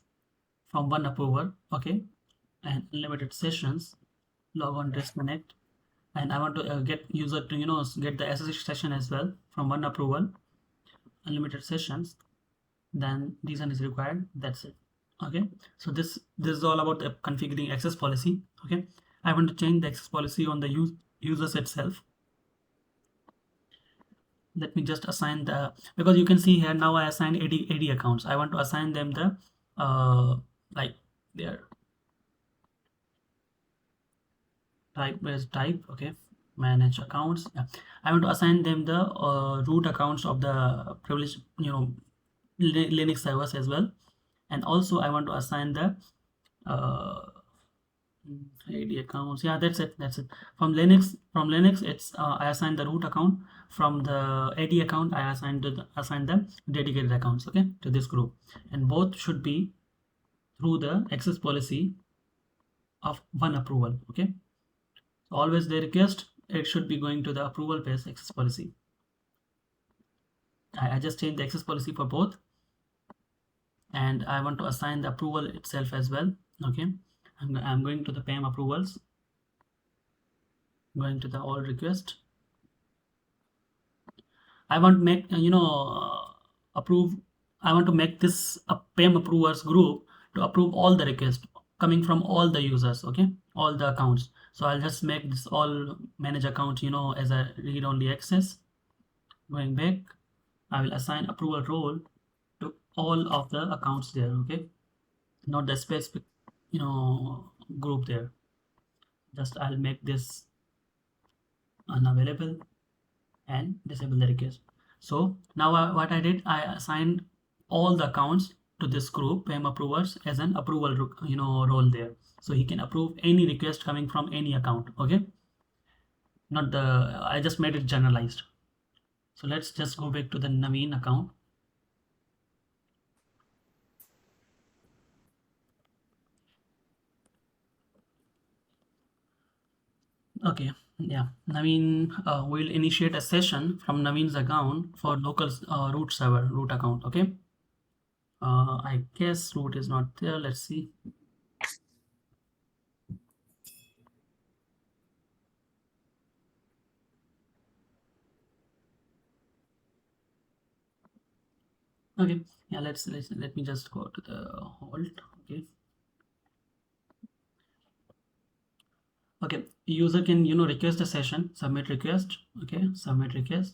from one approver. Okay, and unlimited sessions, log on, disconnect, and I want to get user to get the SSH session as well from one approval, unlimited sessions. Then reason is required. That's it. Okay, so this is all about the configuring access policy. Okay, I want to change the access policy on the users itself. Let me just assign the, because you can see here now I assign AD accounts. I want to assign them the like their type as type. Okay, manage accounts. Yeah, I want to assign them the root accounts of the privileged, Linux servers as well. And also I want to assign the uh, AD accounts. Yeah, that's it. That's it. From Linux, it's I assign the root account. From the AD account, I assign the dedicated accounts. Okay, to this group, and both should be through the access policy of one approval. Okay, so always the request, it should be going to the approval based access policy. I just changed the access policy for both, and I want to assign the approval itself as well. Okay, I'm going to the PAM approvals, going to the all request. I want to make approve. I want to make this a PAM approvers group to approve all the requests coming from all the users. Okay, all the accounts. So I'll just make this all manage account, as a read only access. Going back, I will assign approval role to all of the accounts there. Okay, not the specific group there. Just I'll make this unavailable and disable the request. So now what I did, I assigned all the accounts to this group PAM approvers as an approval role there, so he can approve any request coming from any account. Okay, not the, I just made it generalized. So let's just go back to the Naveen account. Okay, yeah, Naveen, will initiate a session from Naveen's account for local root server root account. Okay, I guess root is not there. Let's see. Okay, yeah, let me just go to the hold. Okay, okay, user can request a session, submit request. Okay, submit request,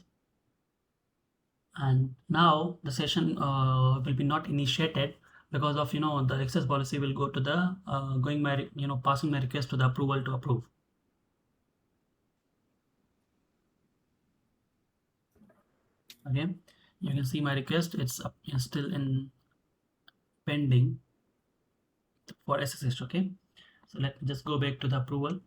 and now the session will be not initiated because of the access policy will go to the going my passing my request to the approval to approve. Okay, you can see my request, it's up, still in pending for SSH. Okay, so let me just go back to the approval.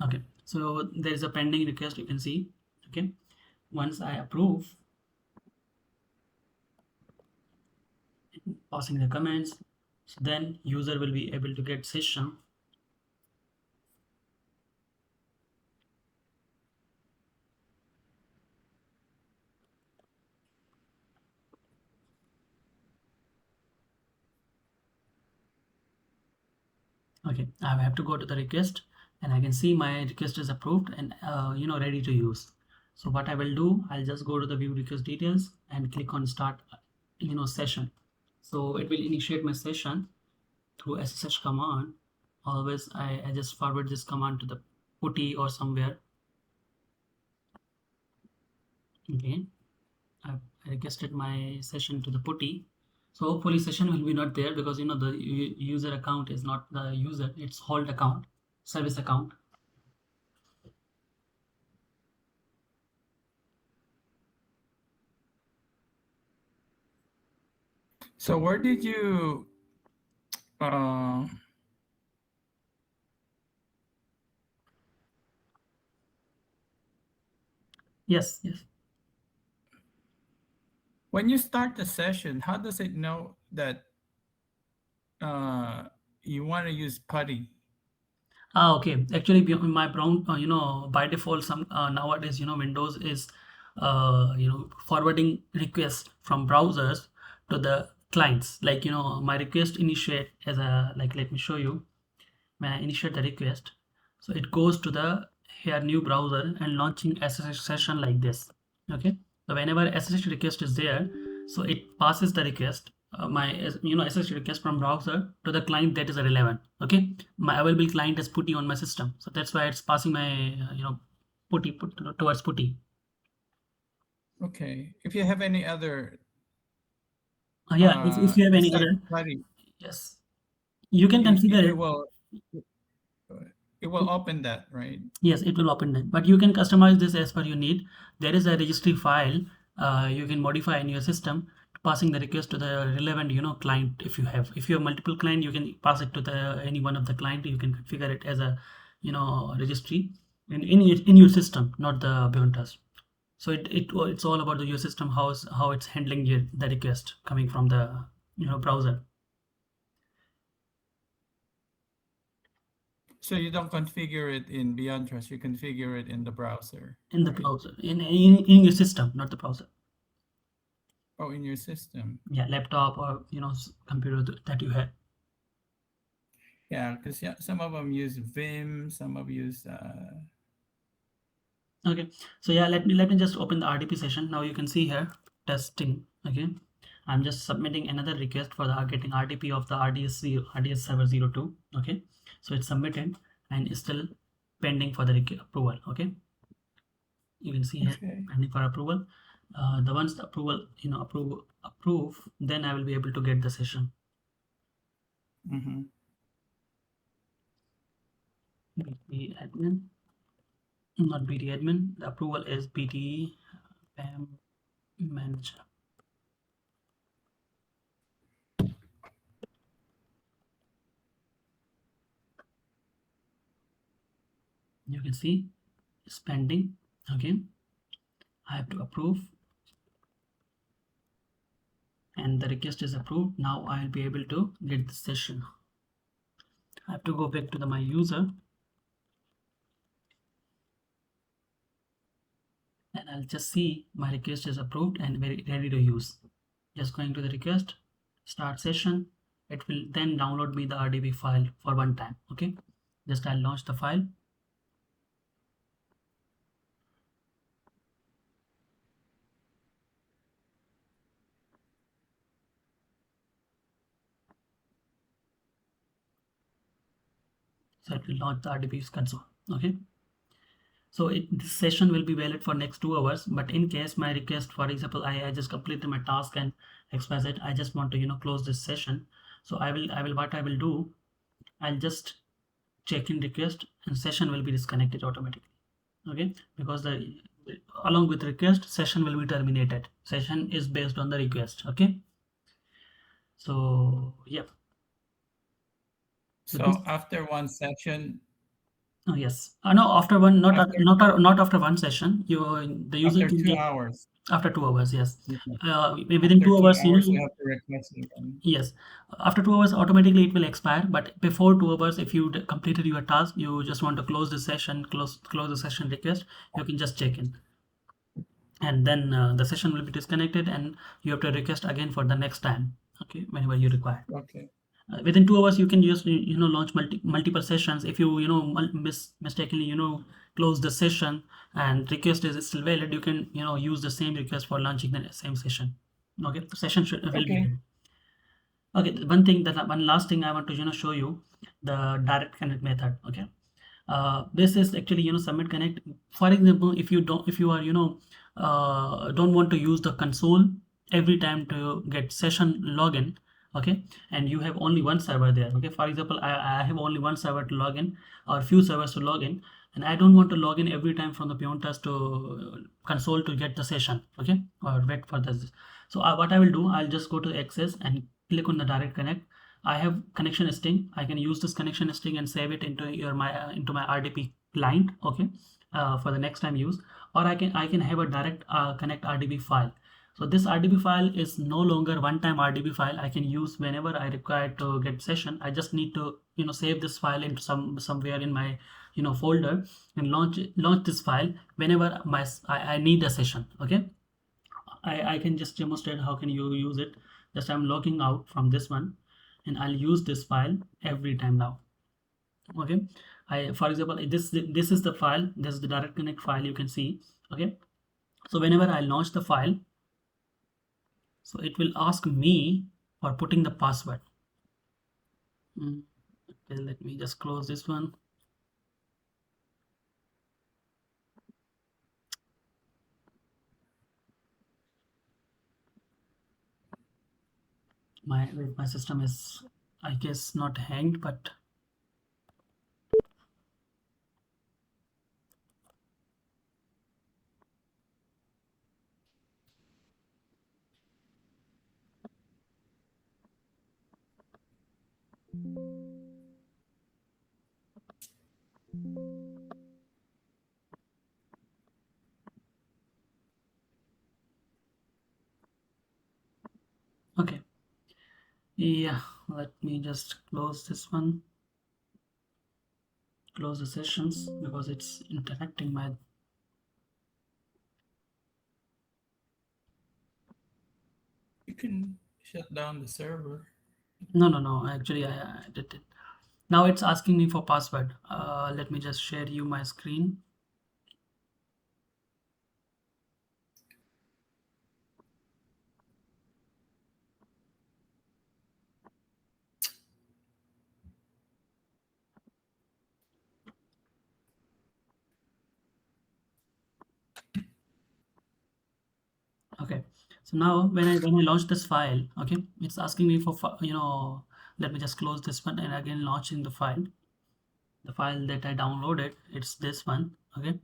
Okay, so there is a pending request, you can see. Okay, once I approve, passing the comments, so then user will be able to get session. Okay, I have to go to the request, and I can see my request is approved and ready to use. So what I will do, I'll just go to the view request details and click on start session. So it will initiate my session through SSH command. Always I just forward this command to the putty or somewhere. Okay, I requested my session to the putty. So hopefully session will be not there because the user account is not the user, it's hold account, service account. So where did you uh, Yes, yes. when you start the session, how does it know that uh, you want to use putty? Ah, okay. Actually, my brown, by default, some nowadays, Windows is, forwarding requests from browsers to the clients. Like, my request initiate as a, like, let me show you. When I initiate the request, so it goes to the here new browser and launching SSH session like this. Okay, so whenever SSH request is there, so it passes the request, my SSH request from browser to the client that is relevant. Okay, my available client is putty on my system, so that's why it's passing my towards putty. Okay. If you have any other Yeah, if you have any besides other, putty, yes, you can configure it it. will open that, right? Yes, it will open then, but you can customize this as per your need. There is a registry file you can modify in your system, passing the request to the relevant client. If you have multiple client, you can pass it to the any one of the client. You can configure it as a registry in your system, not the beyond trust. So it's all about your system, how it's handling the request coming from the browser. So you don't configure it in Beyond Trust, you configure it in the browser, In the right? browser, in your system, not the browser. Oh, in your system. Yeah, laptop or computer that you have. Yeah, because yeah, some of them use Vim, some of use Okay, so yeah, let me just open the RDP session. Now you can see here testing. Okay, I'm just submitting another request for the getting RDP of the RDS server 02. Okay, so it's submitted and is still pending for the approval. Okay, you can see here okay. pending for approval. The once the approval approve, then I will be able to get the session. Mm-hmm. BT admin, not BT admin. The approval is BT PAM manager. You can see it's pending. Okay, I have to approve and the request is approved. Now I'll be able to get the session. I have to go back to my user and I'll just see my request is approved and very ready to use. Just going to the request, start session. It will then download me the RDB file for one time. Okay, just I'll launch the file. So it will launch the RDB console. Okay, so this session will be valid for next 2 hours, but in case my request, for example, I just completed my task and XYZ, I just want to close this session. So what I will do, I'll just check in request and session will be disconnected automatically. Okay, because the along with request, session will be terminated. Session is based on the request. Okay, so yeah, so this. So after one session, Oh yes, no, after one, not after not after one session. The user after can two just hours, after 2 hours. Yes, okay. within After two two hours, hours, you have to request it again. yes, after 2 hours, automatically it will expire. But before 2 hours, if you completed your task, you just want to close the session, close the session request, you can just check in, and then the session will be disconnected, and you have to request again for the next time. Okay, whenever you require. Okay. Within 2 hours, you can just launch multiple sessions. If you mistakenly close the session and request is still valid, you can use the same request for launching the same session. Okay, the session will be Okay. good. Okay, one last thing I want to show you, the direct connect method. Okay, this is actually submit connect. For example, if you are don't want to use the console every time to get session login. Okay, and you have only one server there. Okay, for example, I have only one server to log in or few servers to log in, and I don't want to log in every time from the beyond task to console to get the session. Okay, or wait for this. So what I will do, I'll just go to access and click on the direct connect. I have connection string. I can use this connection string and save it into my RDP client. Okay, for the next time use, or I can have a direct connect RDB file. So this RDB file is no longer one-time RDB file. I can use whenever I require to get session. I just need to save this file into somewhere in my folder and launch this file whenever I need a session. Okay, I can just demonstrate how can you use it. Just I'm logging out from this one, and I'll use this file every time now. Okay, for example, this is the file. This is the direct connect file, you can see. Okay, so whenever I launch the file, so it will ask me for putting the password. Okay, let me just close this one. My system is, I guess, not hanged, but okay. Yeah, let me just close this one, close the sessions because it's interacting my. You can shut down the server. No, actually I did it. Now it's asking me for password. Let me just share you my screen. Okay, so now when I launch this file, okay, it's asking me for let me just close this one and again launching the file. The file that I downloaded, it's this one. Okay,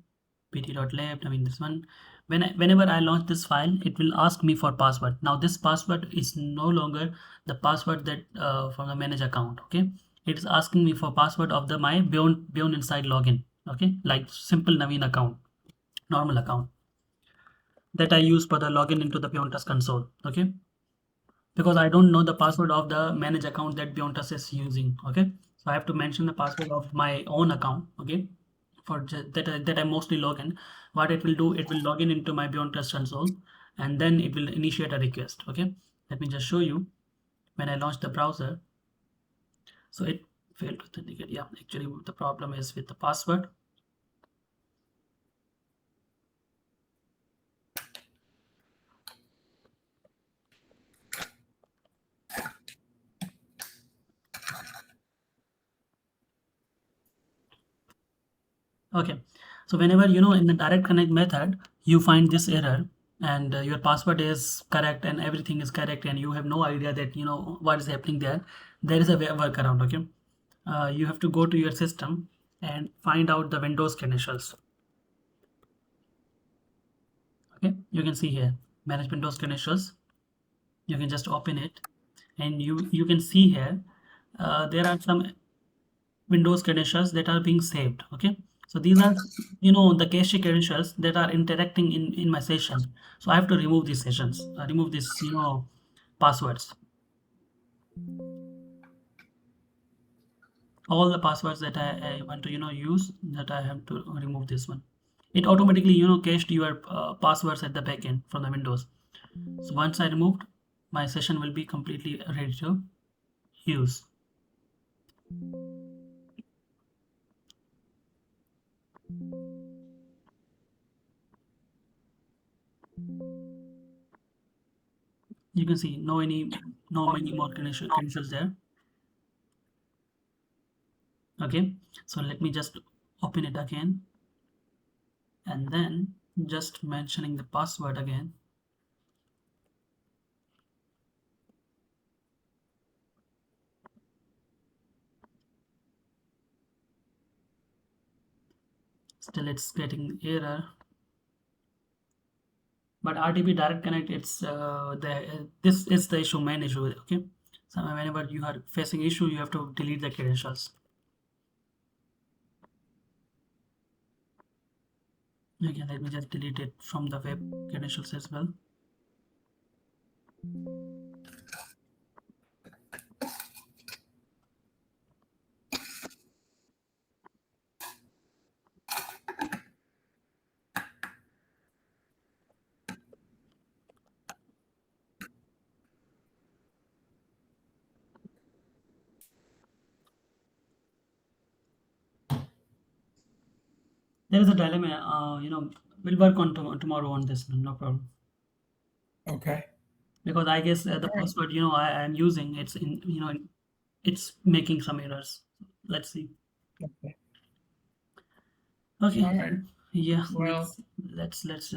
pt.lab, I mean this one. Whenever I launch this file, it will ask me for password. Now this password is no longer the password that from the manage account. Okay, it's asking me for password of the my beyond inside login. Okay, like simple Naveen account, normal account that I use for the login into the beyond console. Okay, because I don't know the password of the manage account that beyond is using. Okay, so I have to mention the password of my own account. Okay, for that I mostly log in. What it will do, it will log in into my beyond trust console, and then it will initiate a request. Okay, let me just show you. When I launch the browser, so it failed to authenticate. Yeah, actually the problem is with the password. Okay, so whenever in the direct connect method you find this error, and your password is correct and everything is correct, and you have no idea that what is happening there is a workaround. Okay, you have to go to your system and find out the Windows credentials. Okay, you can see here, manage Windows credentials. You can just open it, and you can see here there are some Windows credentials that are being saved. Okay, so these are the cache credentials that are interacting in my session. So I have to remove these sessions, remove these passwords, all the passwords that I want to use, that I have to remove this one. It automatically cached your passwords at the backend from the Windows. So once I removed, my session will be completely ready to use. You can see no many more credentials there. Okay, so let me just open it again, and then just mentioning the password again. Still it's getting error, but RTP direct connect, it's this is the issue, main issue. Okay, so whenever you are facing issue, you have to delete the credentials. Okay, let me just delete it from the web credentials as well. there is a dilemma. We'll work on tomorrow on this. No problem. Okay. Because I guess the All right. password I'm using, it's it's making some errors. Let's see. Okay. Okay. All right. Yeah. Well, Let's just